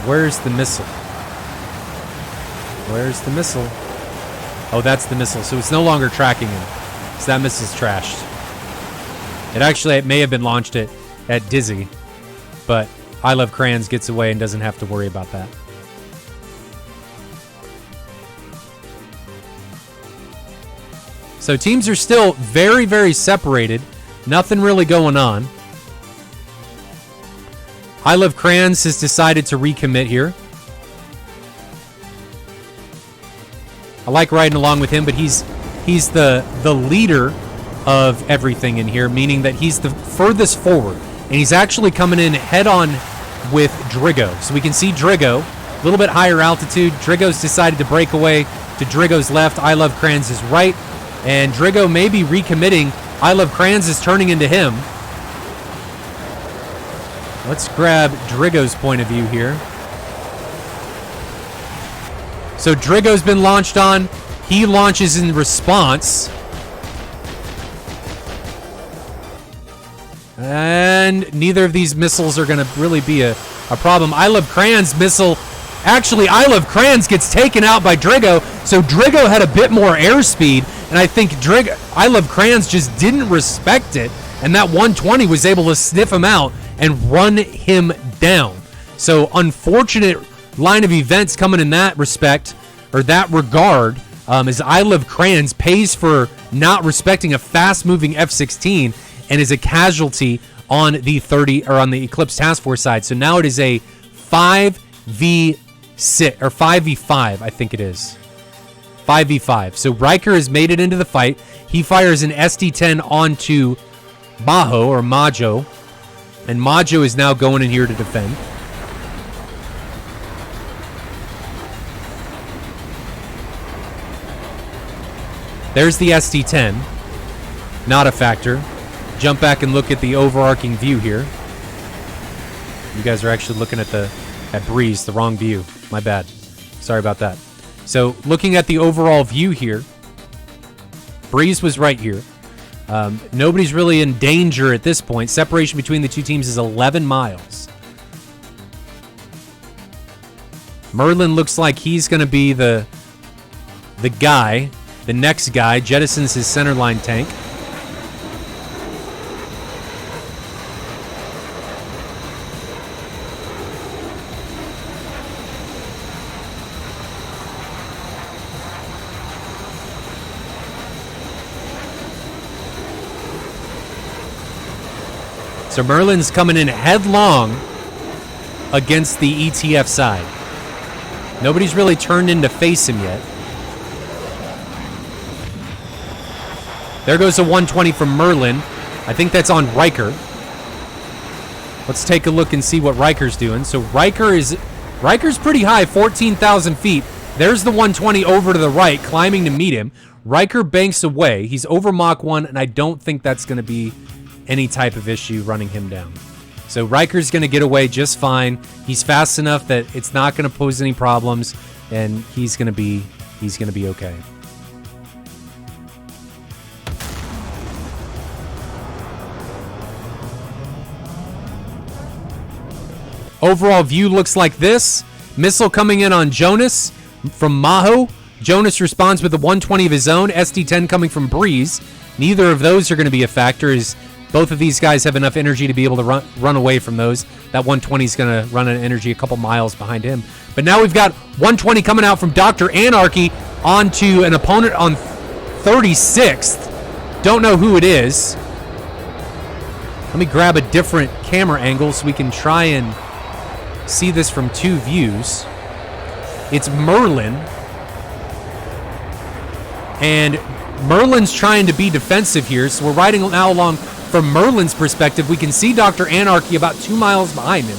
Where's the missile? Where's the missile? Oh, that's the missile. So it's no longer tracking him. So that missile's trashed. It may have been launched at Dizzy, but I Love Kranz gets away and doesn't have to worry about that. So teams are still very, very separated. Nothing really going on. I Love Kranz has decided to recommit here. I like riding along with him, but he's the leader of everything in here, meaning that he's the furthest forward. And he's actually coming in head-on with Drigo. So we can see Drigo, a little bit higher altitude. Drigo's decided to break away to Drigo's left. I Love Kranz is right. And Drigo may be recommitting. I Love Kranz is turning into him. Let's grab Drigo's point of view here. So Drigo's been launched on. He launches in response. And neither of these missiles are going to really be a problem. I Love Kranz missile. Actually, I Love Kranz gets taken out by Drigo. So Drigo had a bit more airspeed. And I think I Love Kranz just didn't respect it. And that 120 was able to sniff him out and run him down. So unfortunate line of events coming in that respect, or that regard, as I Love Kranz pays for not respecting a fast-moving F-16 and is a casualty on the 30 or on the Eclipse Task Force side. So now it is a 5v6 or 5v5, I think it is. 5v5. So Riker has made it into the fight. He fires an SD-10 onto Maho or Majo. And Majo is now going in here to defend. There's the SD-10. Not a factor. Jump back and look at the overarching view here. You guys are actually looking at Breeze, the wrong view. My bad. Sorry about that. So looking at the overall view here, Breeze was right here. Nobody's really in danger at this point. Separation between the two teams is 11 miles. Merlin looks like he's going to be the guy, the next guy. Jettisons his centerline tank. So Merlin's coming in headlong against the ETF side. Nobody's really turned in to face him yet. There goes a 120 from Merlin. I think that's on Riker. Let's take a look and see what Riker's doing. So Riker's pretty high, 14,000 feet. There's the 120 over to the right, climbing to meet him. Riker banks away. He's over Mach 1, and I don't think that's going to be any type of issue running him down. So Riker's going to get away just fine. He's fast enough that it's not going to pose any problems, and he's going to be okay. Overall view looks like this. Missile coming in on Jonas from Maho. Jonas responds with a 120 of his own. SD-10 coming from Breeze. Neither of those are going to be a factor, as both of these guys have enough energy to be able to run away from those. That 120 is going to run out of energy a couple miles behind him. But now we've got 120 coming out from Dr. Anarchy onto an opponent on 36th. Don't know who it is. Let me grab a different camera angle so we can try and see this from two views. It's Merlin. And Merlin's trying to be defensive here, so we're riding now along from Merlin's perspective. We can see Dr. Anarchy about 2 miles behind him,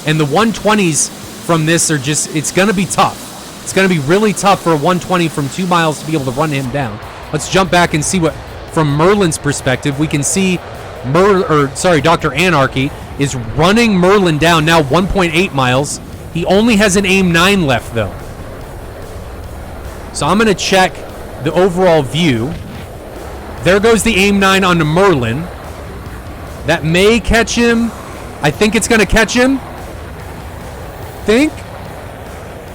and the 120's from this are just, it's going to be tough. It's going to be really tough for a 120 from 2 miles to be able to run him down. Let's jump back and see what, from Merlin's perspective, we can see Dr. Anarchy is running Merlin down now 1.8 miles. He only has an aim 9 left though. So I'm going to check the overall view. There goes the aim 9 onto Merlin. That may catch him. I think it's going to catch him. Think?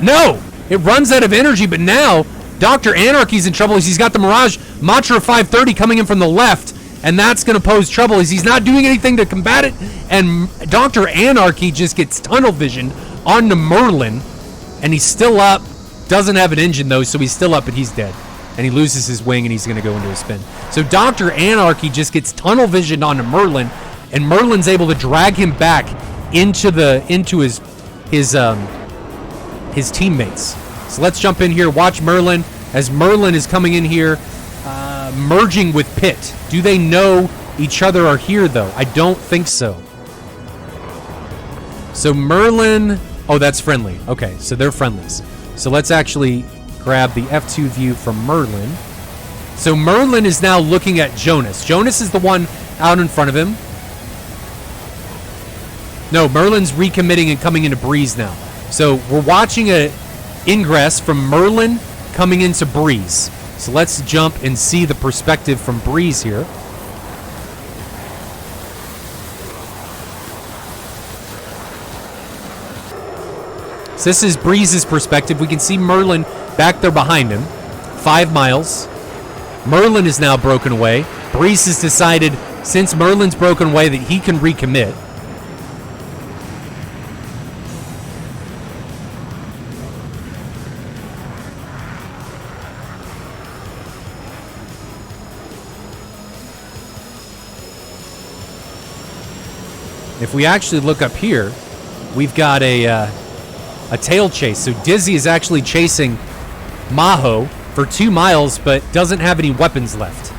No! It runs out of energy, but now Dr. Anarchy's in trouble as he's got the Mirage Matra 530 coming in from the left, and that's going to pose trouble as he's not doing anything to combat it, and Dr. Anarchy just gets tunnel vision onto Merlin, and he's still up. Doesn't have an engine, though, so he's still up, but he's dead. And he loses his wing, and he's going to go into a spin. So Dr. Anarchy just gets tunnel visioned onto Merlin, and Merlin's able to drag him back into his teammates. So let's jump in here, watch Merlin as Merlin is coming in here, merging with Pitt. Do they know each other are here, though? I don't think so. So Merlin, oh, that's friendly. Okay, so they're friendlies. So let's actually grab the F2 view from Merlin. So Merlin is now looking at Jonas. Jonas is the one out in front of him. No, Merlin's recommitting and coming into Breeze now. So we're watching a ingress from Merlin coming into Breeze. So let's jump and see the perspective from Breeze here. So this is Breeze's perspective. We can see Merlin back there behind him. 5 miles. Merlin is now broken away. Breeze has decided, since Merlin's broken away, that he can recommit. If we actually look up here, we've got a tail chase. So Dizzy is actually chasing Maho for 2 miles, but doesn't have any weapons left.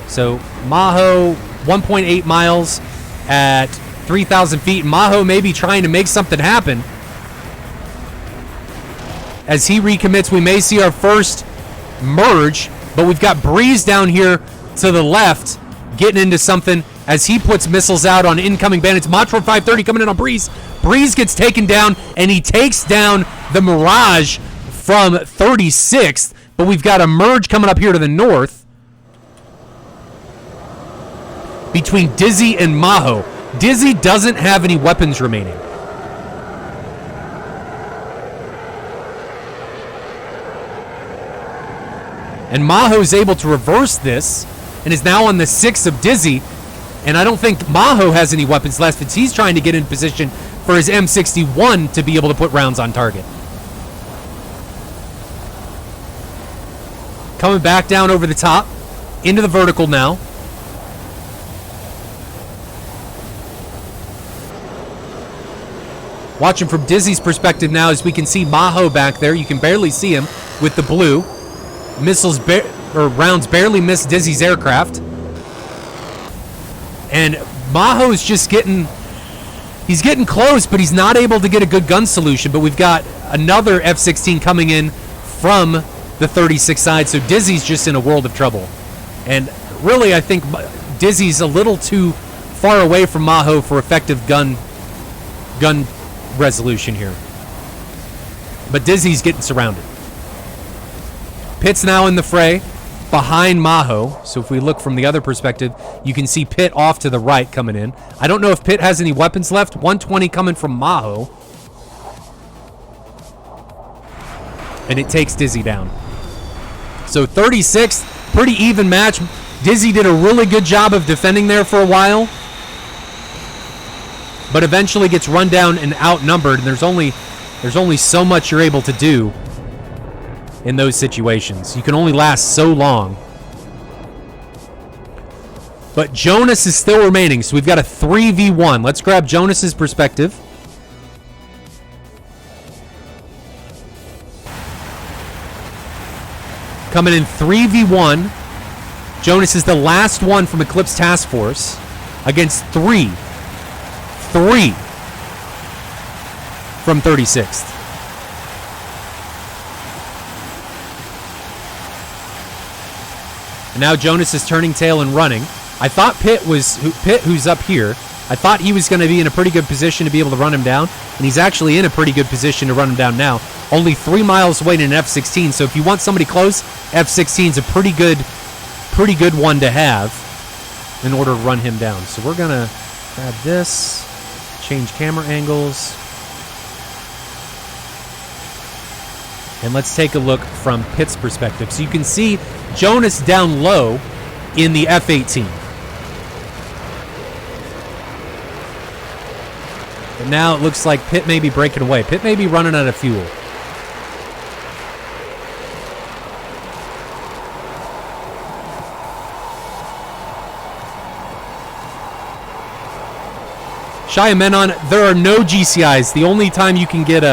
So Maho, 1.8 miles at 3,000 feet. Maho may be trying to make something happen. As he recommits, we may see our first merge, but we've got Breeze down here to the left getting into something as he puts missiles out on incoming bandits. Matra 530 coming in on Breeze. Breeze gets taken down, and he takes down the Mirage from 36th, but we've got a merge coming up here to the north between Dizzy and Maho. Dizzy doesn't have any weapons remaining. And Maho's able to reverse this and is now on the 6 of Dizzy. And I don't think Maho has any weapons left, as he's trying to get in position for his M61 to be able to put rounds on target. Coming back down over the top, into the vertical now. Watching from Dizzy's perspective now, as we can see Maho back there. You can barely see him with the blue. Rounds barely miss Dizzy's aircraft. And Maho's just he's getting close, but he's not able to get a good gun solution. But we've got another F-16 coming in from the 36 side, so Dizzy's just in a world of trouble. And really, I think Dizzy's a little too far away from Maho for effective gun resolution here. But Dizzy's getting surrounded. Pitt's now in the fray behind Maho. So if we look from the other perspective, you can see Pitt off to the right coming in. I don't know if Pitt has any weapons left. 120 coming from Maho. And it takes Dizzy down. So 36, pretty even match. Dizzy did a really good job of defending there for a while, but eventually gets run down and outnumbered. And there's only so much you're able to do in those situations. You can only last so long. But Jonas is still remaining, so we've got a 3v1. Let's grab Jonas's perspective. Coming in 3v1. Jonas is the last one from Eclipse Task Force against 3. from 36th. And now Jonas is turning tail and running. I thought Pitt, who's up here, I thought he was going to be in a pretty good position to be able to run him down, and he's actually in a pretty good position to run him down now. Only 3 miles away in an F-16, so if you want somebody close, F-16 is a pretty good one to have in order to run him down. So we're going to grab this, change camera angles, and let's take a look from Pitt's perspective. So you can see Jonas down low in the F-18. And now it looks like Pitt may be breaking away. Pitt may be running out of fuel. Menon, there are no GCIs. The only time you can get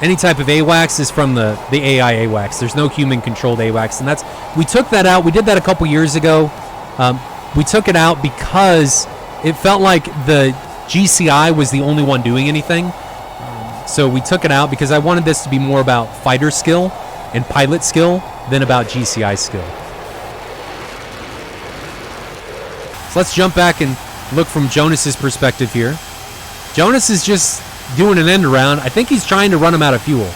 any type of AWACS is from the AI AWACS. There's no human-controlled AWACS, and we took that out. We did that a couple years ago. We took it out because it felt like the GCI was the only one doing anything. So we took it out because I wanted this to be more about fighter skill and pilot skill than about GCI skill. So let's jump back and look from Jonas's perspective here. Jonas is just doing an end around. I think he's trying to run him out of fuel.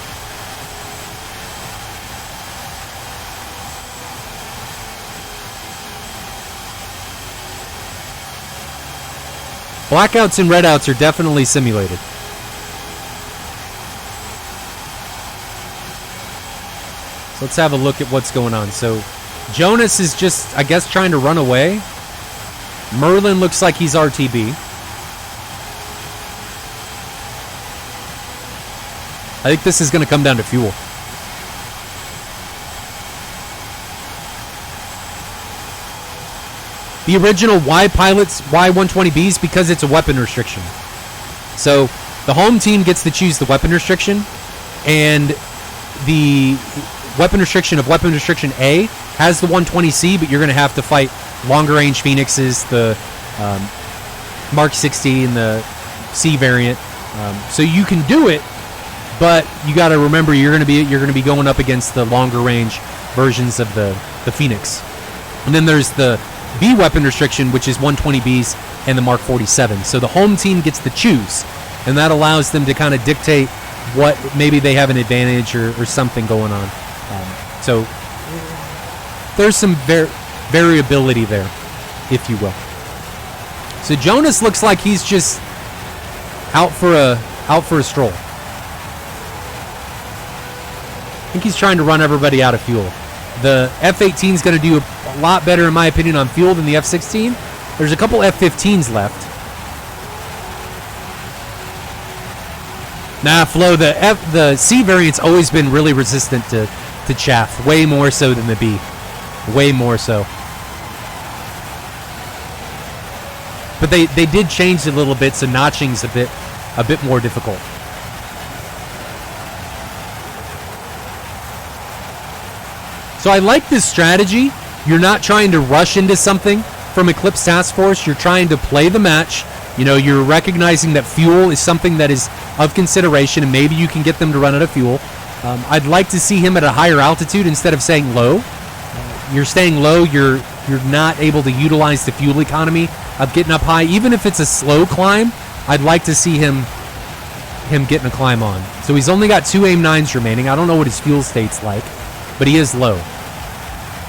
Blackouts and redouts are definitely simulated. So let's have a look at what's going on. So Jonas is just, I guess, trying to run away. Merlin looks like he's RTB. I think this is going to come down to fuel. The original Y pilots, Y120Bs, because it's a weapon restriction. So the home team gets to choose the weapon restriction, and the weapon restriction of weapon restriction A has the 120C, but you're going to have to fight longer range Phoenixes, the Mark 60 and the C variant. So you can do it, but you got to remember you're going to be going up against the longer range versions of the Phoenix. And then there's the B weapon restriction, which is 120Bs and the Mark 47. So the home team gets to choose, and that allows them to kind of dictate what maybe they have an advantage or something going on. So there's some variability there, if you will. So Jonas looks like he's just out for a stroll. I think he's trying to run everybody out of fuel. The F-18 is going to do a lot better, in my opinion, on fuel than the F-16. There's a couple F-15s left. Nah, Flo, the C variant's always been really resistant to chaff, way more so than the B. Way more so. But they did change it a little bit, so notching's a bit more difficult. So I like this strategy. You're not trying to rush into something from Eclipse Task Force. You're trying to play the match. You know, you're recognizing that fuel is something that is of consideration, and maybe you can get them to run out of fuel. I'd like to see him at a higher altitude instead of staying low. You're staying low. You're not able to utilize the fuel economy of getting up high. Even if it's a slow climb, I'd like to see him getting a climb on. So he's only got 2 AIM-9s remaining. I don't know what his fuel state's like, but he is low.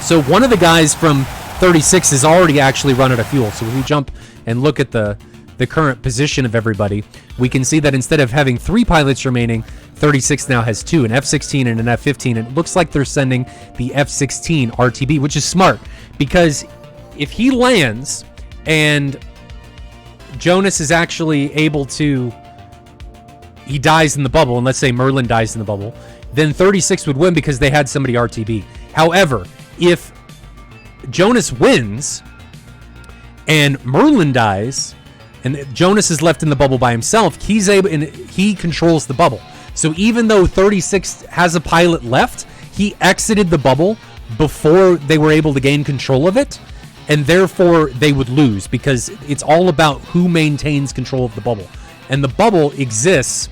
So one of the guys from 36 is already actually run out of fuel. So if we jump and look at the current position of everybody, we can see that instead of having 3 pilots remaining, 36 now has 2, an F-16 and an F-15. And it looks like they're sending the F-16 RTB, which is smart, because if he lands and Jonas is actually able to, he dies in the bubble, and let's say Merlin dies in the bubble, then 36 would win because they had somebody RTB. However, if Jonas wins and Merlin dies and Jonas is left in the bubble by himself, he's able, and he controls the bubble. So even though 36 has a pilot left, he exited the bubble before they were able to gain control of it. and therefore they would lose because it's all about who maintains control of the bubble. And the bubble exists.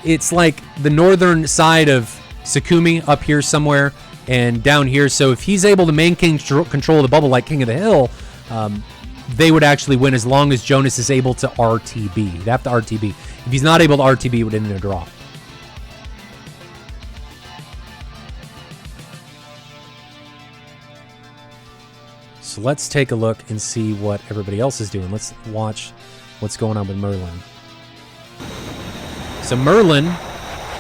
It's like the northern side of Sakumi up here somewhere and down here. So if he's able to maintain control of the bubble like King of the Hill, they would actually win as long as Jonas is able to RTB. He'd have to RTB. If he's not able to RTB, it would end in a draw. So let's take a look and see what everybody else is doing. Let's watch what's going on with Merlin. So Merlin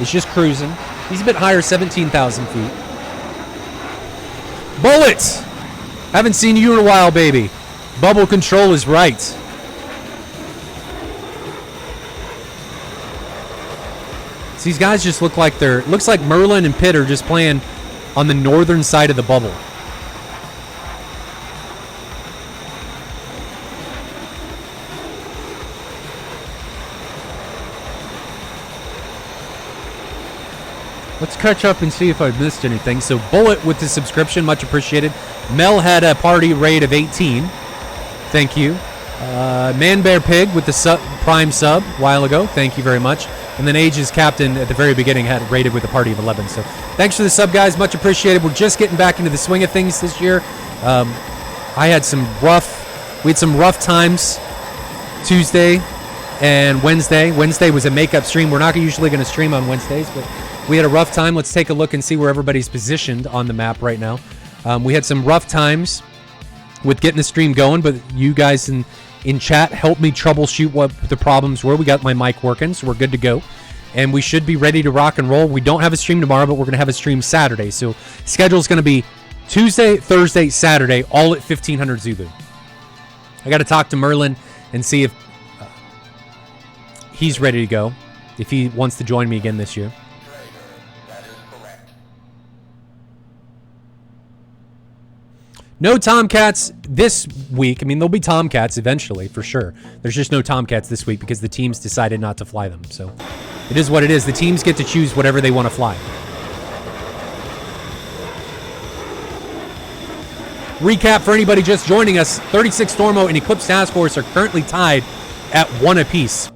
is just cruising. He's a bit higher, 17,000 feet. Bullets! Haven't seen you in a while, baby. Bubble control is right. So these guys just look like looks like Merlin and Pitt are just playing on the northern side of the bubble. Let's catch up and see if I've missed anything. So Bullet with the subscription, much appreciated. Mel had a party raid of 18. Thank you. Man Bear Pig with the Prime sub a while ago. Thank you very much. And then Age's Captain at the very beginning had raided with a party of 11. So thanks for the sub, guys. Much appreciated. We're just getting back into the swing of things this year. We had some rough times Tuesday and Wednesday. Wednesday was a makeup stream. We're not usually going to stream on Wednesdays, but we had a rough time. Let's take a look and see where everybody's positioned on the map right now. We had some rough times with getting the stream going, but you guys in chat helped me troubleshoot what the problems were. We got my mic working, so we're good to go. And we should be ready to rock and roll. We don't have a stream tomorrow, but we're going to have a stream Saturday. So schedule is going to be Tuesday, Thursday, Saturday, all at 1500 Zulu. I got to talk to Merlin and see if he's ready to go, if he wants to join me again this year. No Tomcats this week. I mean, there'll be Tomcats eventually, for sure. There's just no Tomcats this week because the teams decided not to fly them. So it is what it is. The teams get to choose whatever they want to fly. Recap for anybody just joining us. 36 Stormo and Eclipse Task Force are currently tied at 1 apiece.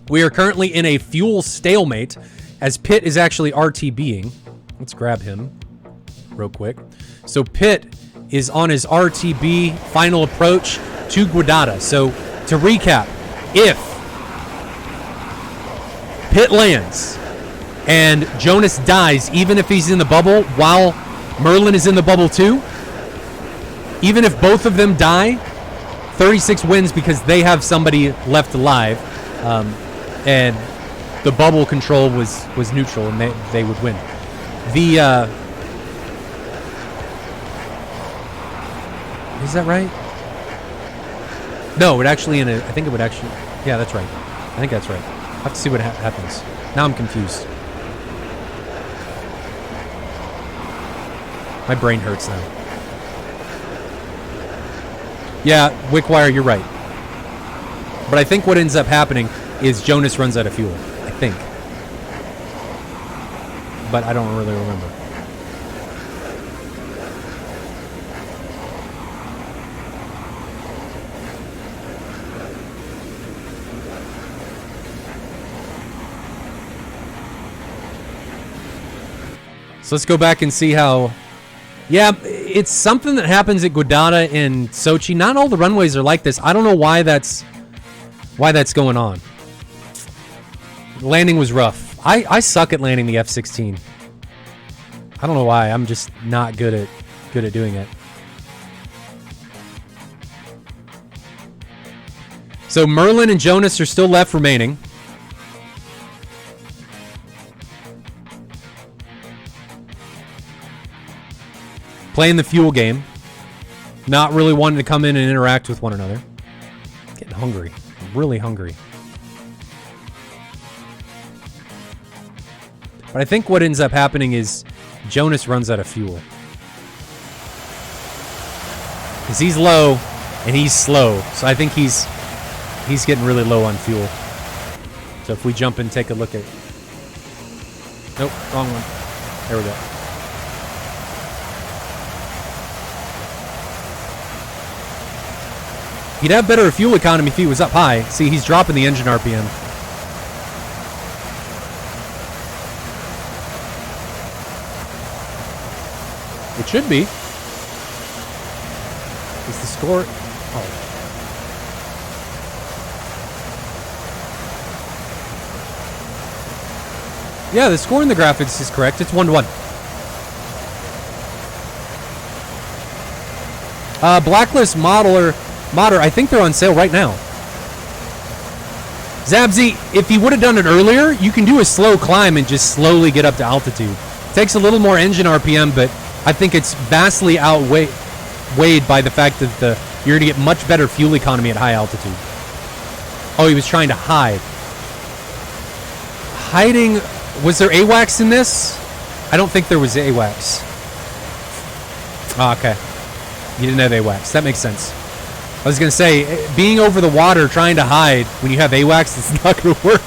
We are currently in a fuel stalemate as Pitt is actually RTBing. Let's grab him real quick. So Pitt is on his RTB final approach to Guadada. So to recap, if Pitt lands and Jonas dies, even if he's in the bubble while Merlin is in the bubble too, even if both of them die, 36 wins because they have somebody left alive, and the bubble control was neutral and they would win. Is that right? No, it would actually I think it would actually, yeah, that's right. I think that's right. I have to see what happens. Now I'm confused. My brain hurts now. Yeah, Wickwire, you're right. But I think what ends up happening is Jonas runs out of fuel. I think. But I don't really remember. So let's go back and see how... Yeah, it's something that happens at Guadada and Sochi. Not all the runways are like this. I don't know why that's going on. The landing was rough. I suck at landing the F-16. I don't know why. I'm just not good at doing it. So Merlin and Jonas are still left remaining. Playing the fuel game. Not really wanting to come in and interact with one another. Getting hungry. I'm really hungry. But I think what ends up happening is Jonas runs out of fuel. Because he's low and he's slow. So I think he's getting really low on fuel. So if we jump and take a look at... Nope, wrong one. There we go. He'd have better fuel economy if he was up high. See, he's dropping the engine RPM. It should be. Is the score... Oh. Yeah, the score in the graphics is correct. It's 1-1. Blacklist modder, I think they're on sale right now. Zabzy, if you would have done it earlier, you can do a slow climb and just slowly get up to altitude. Takes a little more engine RPM, but I think it's vastly outweighed by the fact that you're going to get much better fuel economy at high altitude. Oh, he was trying to hide. Hiding... Was there AWACS in this? I don't think there was AWACS. Oh, okay. You didn't have AWACS. That makes sense. I was going to say, being over the water trying to hide when you have AWACS, it's not going to work.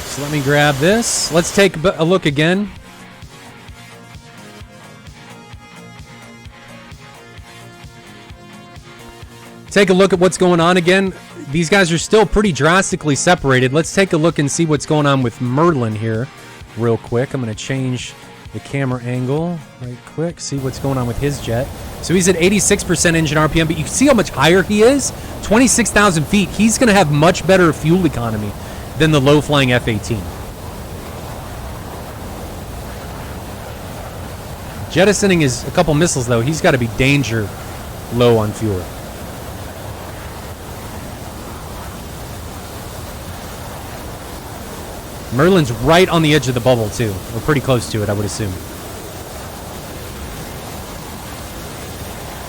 So let me grab this. Let's take a look again. Take a look at what's going on again. These guys are still pretty drastically separated. Let's take a look and see what's going on with Merlin here real quick. I'm going to change the camera angle right quick, see what's going on with his jet. So he's at 86% engine RPM, but you can see how much higher he is. 26,000 feet. He's going to have much better fuel economy than the low-flying F-18. Jettisoning is a couple missiles, though. He's got to be danger low on fuel. Merlin's right on the edge of the bubble, too. We're pretty close to it, I would assume.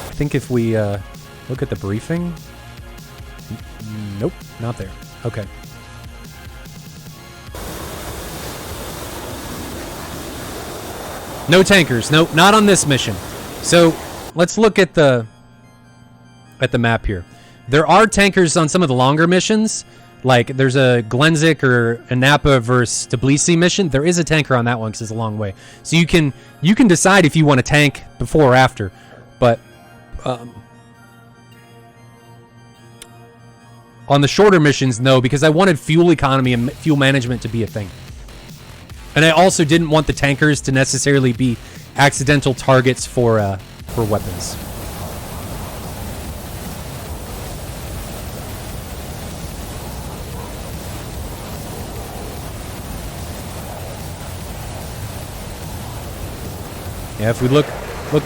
I think if we look at the briefing... Nope, not there. Okay. No tankers. Nope, not on this mission. So let's look at the map here. There are tankers on some of the longer missions. Like there's a Glenzik or a Napa versus Tbilisi mission. There is a tanker on that one because it's a long way. So you can decide if you want to tank before or after. But on the shorter missions, no, because I wanted fuel economy and fuel management to be a thing. And I also didn't want the tankers to necessarily be accidental targets for weapons. Yeah, if we look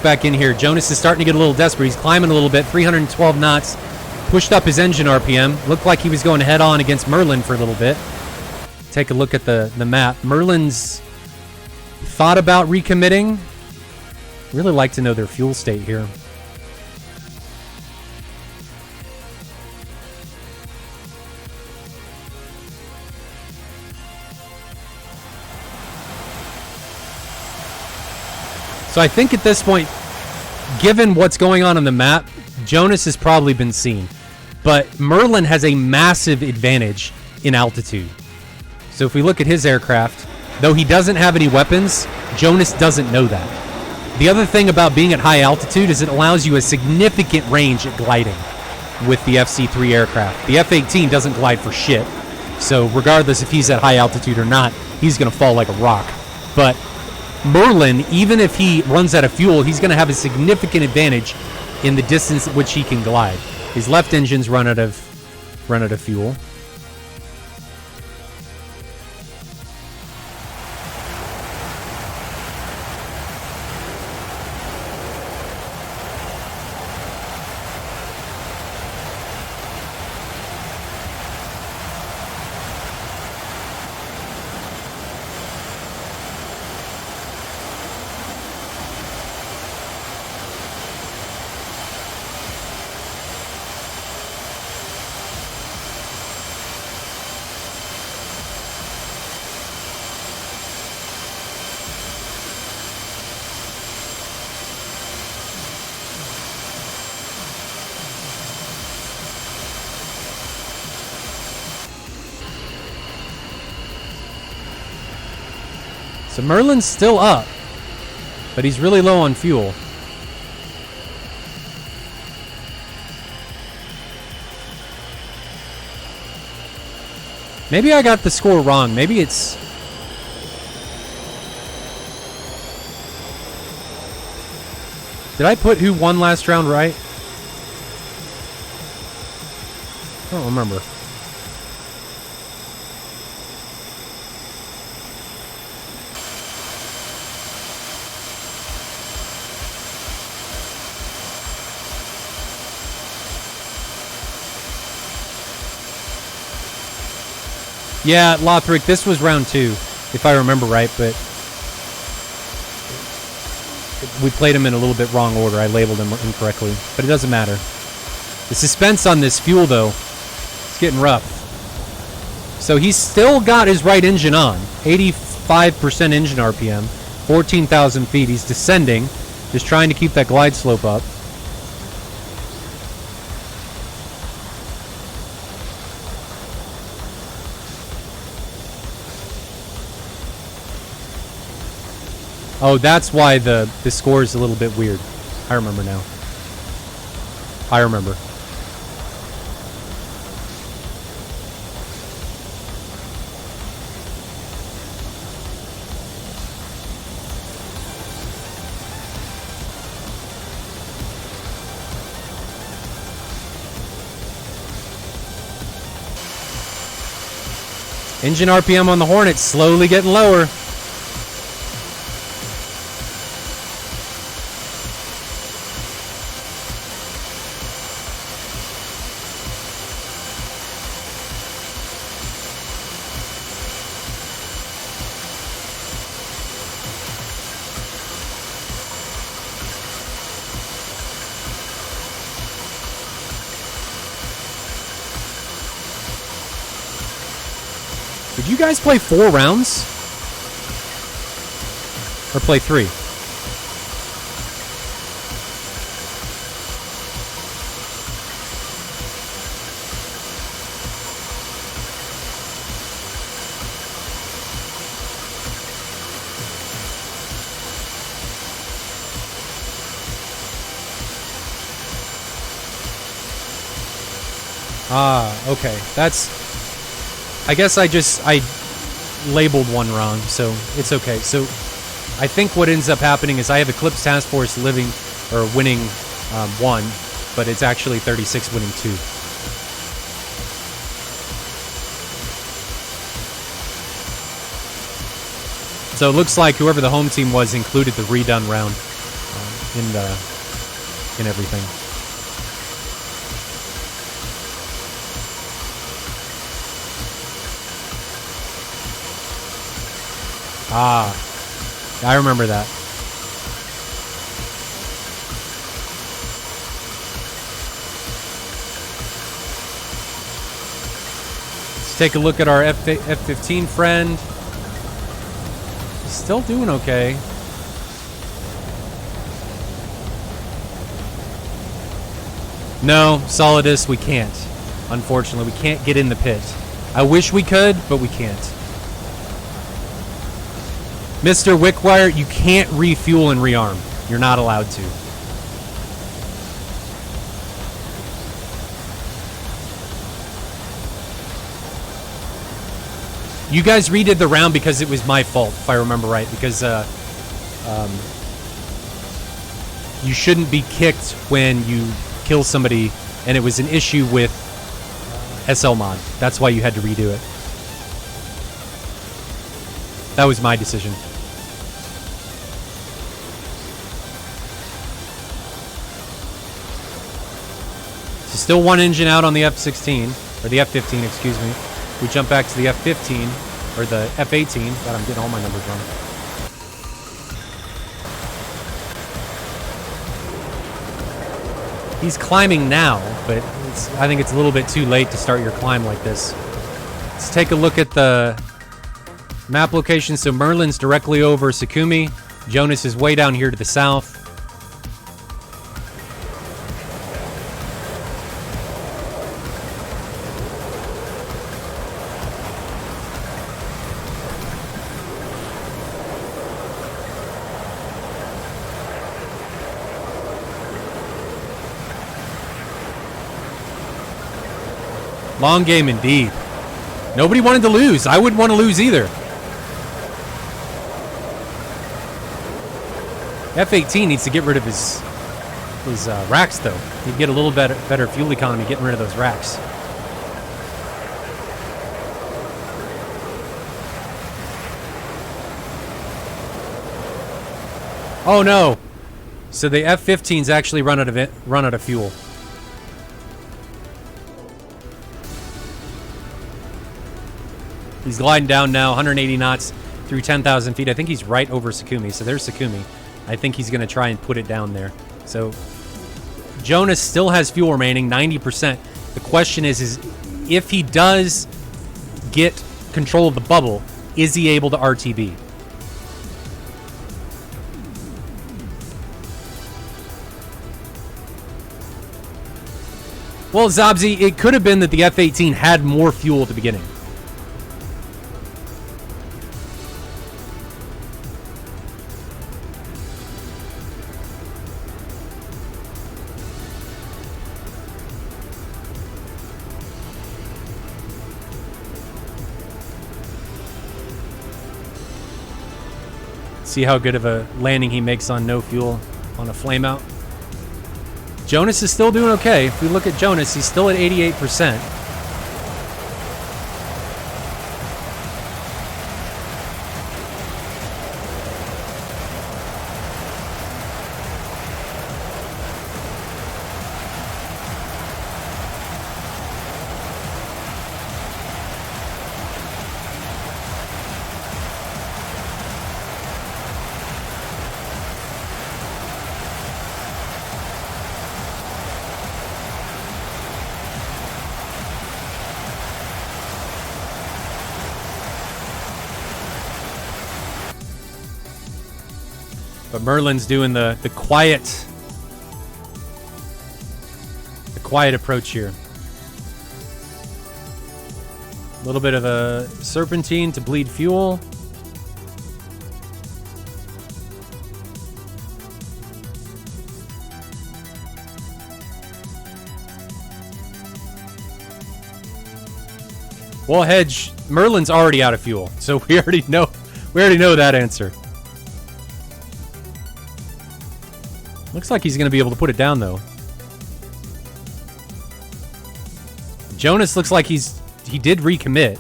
back in here, Jonas is starting to get a little desperate. He's climbing a little bit, 312 knots, pushed up his engine RPM. Looked like he was going head on against Merlin for a little bit. Take a look at the map. Merlin's thought about recommitting. Really like to know their fuel state here. So I think at this point, given what's going on the map, Jonas has probably been seen. But Merlin has a massive advantage in altitude. So if we look at his aircraft, though he doesn't have any weapons, Jonas doesn't know that. The other thing about being at high altitude is it allows you a significant range at gliding with the FC-3 aircraft. The F-18 doesn't glide for shit. So regardless if he's at high altitude or not, he's going to fall like a rock. But Merlin, even if he runs out of fuel, he's going to have a significant advantage in the distance at which he can glide. His left engine's run out of fuel. So Merlin's still up, but he's really low on fuel. Maybe I got the score wrong. Maybe it's... Did I put who won last round right? I don't remember. Yeah, Lothric, this was round 2, if I remember right, but we played him in a little bit wrong order. I labeled him incorrectly, but it doesn't matter. The suspense on this fuel, though, it's getting rough. So he's still got his right engine on. 85% engine RPM, 14,000 feet. He's descending, just trying to keep that glide slope up. Oh, that's why the score is a little bit weird. I remember now. I remember. Engine RPM on the Hornet slowly getting lower. Did you guys play 4 rounds? Or play 3? Ah, okay. That's... I guess I labeled one wrong, so it's okay. So I think what ends up happening is I have Eclipse Task Force winning 1, but it's actually 36 winning 2. So it looks like whoever the home team was included the redone round in everything. Ah, I remember that. Let's take a look at our F-15 friend. He's still doing okay. No, Solidus, we can't. Unfortunately, we can't get in the pit. I wish we could, but we can't. Mr. Wickwire, you can't refuel and rearm. You're not allowed to. You guys redid the round because it was my fault, if I remember right. Because you shouldn't be kicked when you kill somebody, and it was an issue with SL mod. That's why you had to redo it. That was my decision. So still one engine out on the F-16, or the F-15, excuse me. We jump back to the F-15, or the F-18. God, I'm getting all my numbers wrong. He's climbing now, but I think it's a little bit too late to start your climb like this. Let's take a look at the map location. So Merlin's directly over Sakumi. Jonas is way down here to the south. Long game indeed. Nobody wanted to lose. I wouldn't want to lose either. F-18 needs to get rid of his racks, though. He'd get a little better fuel economy getting rid of those racks. Oh no! So the F-15's actually run out of fuel. He's gliding down now, 180 knots through 10,000 feet. I think he's right over Sakumi. So there's Sakumi. I think he's going to try and put it down there. So Jonas still has fuel remaining, 90%. The question is if he does get control of the bubble, is he able to RTB? Well, Zabzi, it could have been that the F-18 had more fuel at the beginning. See how good of a landing he makes on no fuel on a flameout. Jonas is still doing okay. If we look at Jonas, he's still at 88%. But Merlin's doing the quiet approach here. A little bit of a serpentine to bleed fuel. Well, Hedge, Merlin's already out of fuel, so we already know that answer. Looks like he's going to be able to put it down, though. Jonas looks like he did recommit,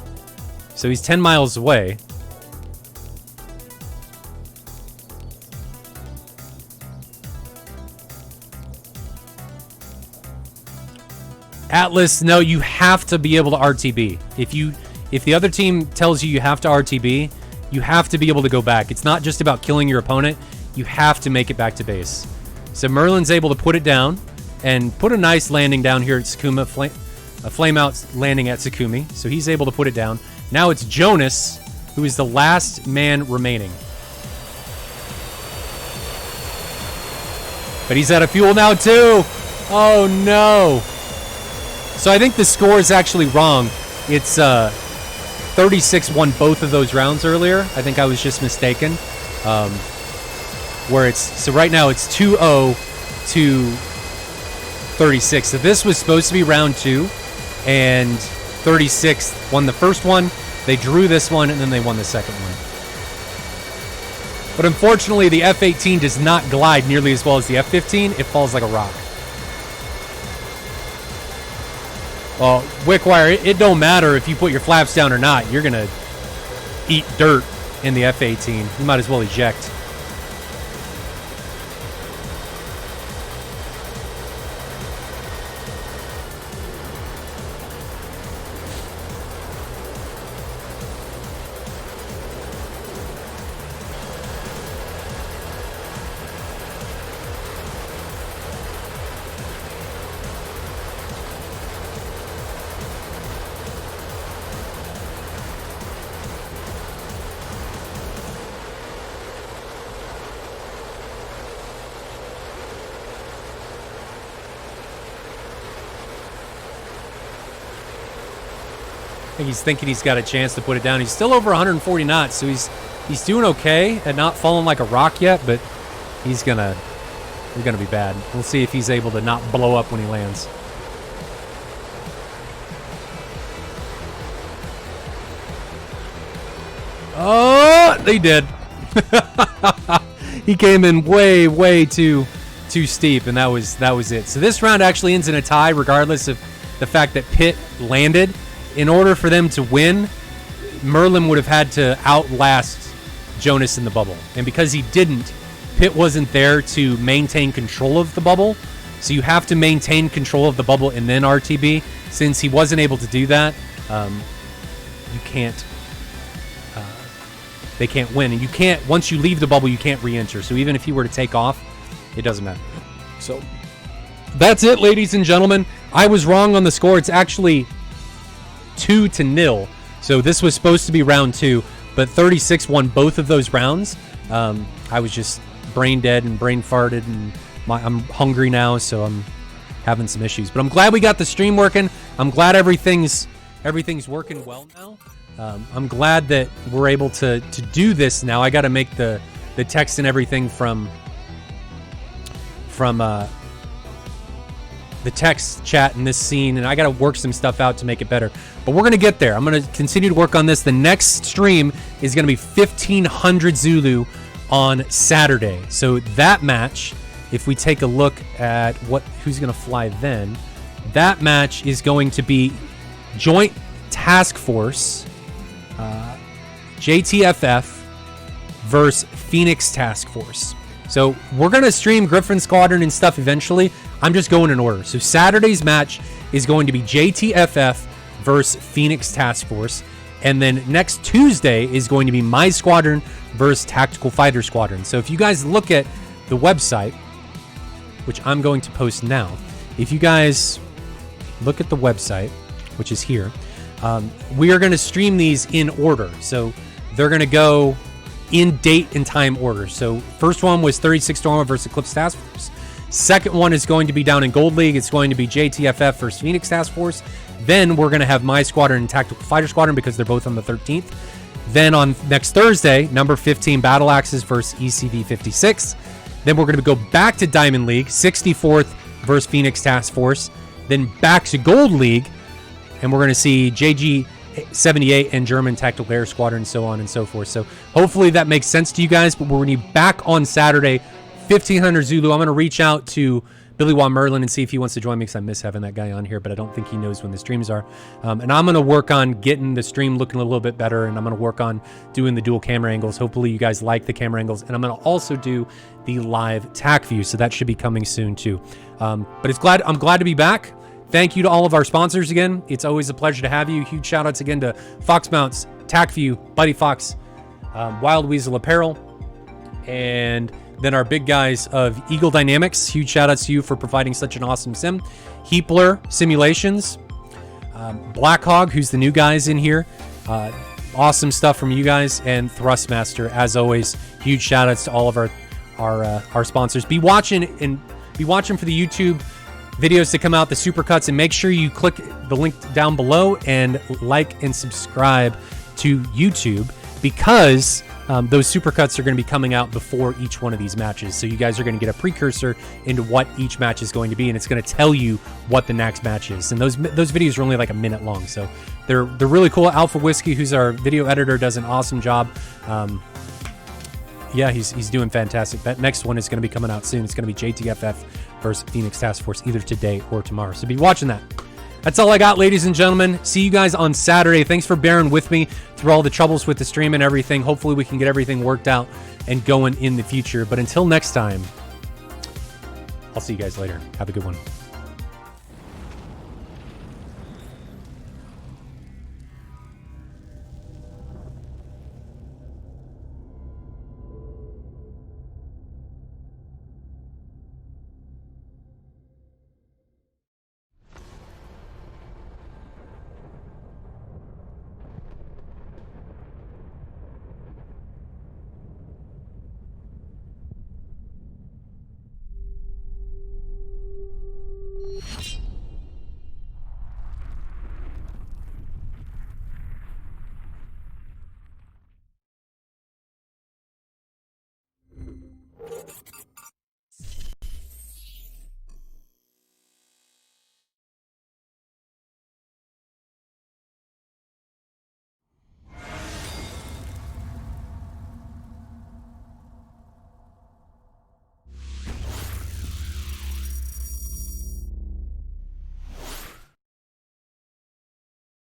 so he's 10 miles away. Atlas, no, you have to be able to RTB. If the other team tells you have to RTB, you have to be able to go back. It's not just about killing your opponent. You have to make it back to base. So Merlin's able to put it down and put a nice landing down here at Sakuma, a flame-out landing at Sakumi. So he's able to put it down. Now it's Jonas, who is the last man remaining. But he's out of fuel now, too. Oh, no. So I think the score is actually wrong. It's 36 won both of those rounds earlier. I think I was just mistaken. So right now it's 2-0 to 36. So this was supposed to be round 2, and 36 won the first one. They drew this one, and then they won the second one. But unfortunately, the F-18 does not glide nearly as well as the F-15. It falls like a rock. Well, Wickwire, it don't matter if you put your flaps down or not. You're going to eat dirt in the F-18. You might as well eject. I think he's thinking he's got a chance to put it down. He's still over 140 knots, so he's doing okay at not falling like a rock yet, but he's gonna be bad. We'll see if he's able to not blow up when he lands. Oh, they did. He came in way too steep, and that was it. So this round actually ends in a tie, regardless of the fact that Pitt landed. In order for them to win, Merlin would have had to outlast Jonas in the bubble, and because he didn't, Pitt wasn't there to maintain control of the bubble. So you have to maintain control of the bubble and then RTB. Since he wasn't able to do that, you can't. They can't win, and you can't. Once you leave the bubble, you can't re-enter. So even if you were to take off, it doesn't matter. So that's it, ladies and gentlemen. I was wrong on the score. It's actually 2-0. So this was supposed to be round 2, but 36 won both of those rounds. I was just brain dead and brain farted, and I'm hungry now, so I'm having some issues. But I'm glad we got the stream working. I'm glad everything's working well now. I'm glad that we're able to do this now. I got to make the text and everything from the text chat in this scene, and I got to work some stuff out to make it better. But we're going to get there. I'm going to continue to work on this. The next stream is going to be 1500 Zulu on Saturday. So that match, if we take a look at who's going to fly then, that match is going to be Joint Task Force, JTFF versus Phoenix Task Force. So we're going to stream Griffin Squadron and stuff eventually. I'm just going in order. So Saturday's match is going to be JTFF versus Phoenix Task Force. And then next Tuesday is going to be my squadron versus Tactical Fighter Squadron. So if you guys look at the website, which I'm going to post now, if you guys look at the website, which is here, we are going to stream these in order. So they're going to go in date and time order. So first one was 36 Stormo versus Eclipse Task Force. Second one is going to be down in Gold League. It's going to be JTFF versus Phoenix Task Force. Then we're going to have my squadron and Tactical Fighter Squadron because they're both on the 13th. Then on next Thursday, number 15 Battle Axes versus ECV 56. Then we're going to go back to Diamond League, 64th versus Phoenix Task Force. Then back to Gold League, and we're going to see JG 78 and German Tactical Air Squadron, so on and so forth. So hopefully that makes sense to you guys. But we're going to be back on Saturday, 1500 Zulu. I'm going to reach out to Billy Juan Merlin and see if he wants to join me, because I miss having that guy on here, but I don't think he knows when the streams are. And I'm going to work on getting the stream looking a little bit better, and I'm going to work on doing the dual camera angles. Hopefully you guys like the camera angles, and I'm going to also do the live TAC view, so that should be coming soon too. But I'm glad to be back. Thank you to all of our sponsors again. It's always a pleasure to have you. Huge shout outs again to Fox Mounts, TacView, Buddy Fox, Wild Weasel Apparel, and then our big guys of Eagle Dynamics. Huge shout outs to you for providing such an awesome sim. Heapler Simulations, Black Hog, who's the new guys in here. Awesome stuff from you guys, and Thrustmaster, as always. Huge shout outs to all of our sponsors. Be watching for the YouTube videos to come out, the supercuts, and make sure you click the link down below and like and subscribe to YouTube, because those supercuts are going to be coming out before each one of these matches. So you guys are going to get a precursor into what each match is going to be, and it's going to tell you what the next match is. And those videos are only like a minute long, so they're really cool. Alpha Whiskey, who's our video editor, does an awesome job. Yeah, he's doing fantastic. That next one is going to be coming out soon. It's going to be JTFF versus Phoenix Task Force, either today or tomorrow. So be watching that. That's all I got, ladies and gentlemen. See you guys on Saturday. Thanks for bearing with me through all the troubles with the stream and everything. Hopefully we can get everything worked out and going in the future. But until next time, I'll see you guys later. Have a good one.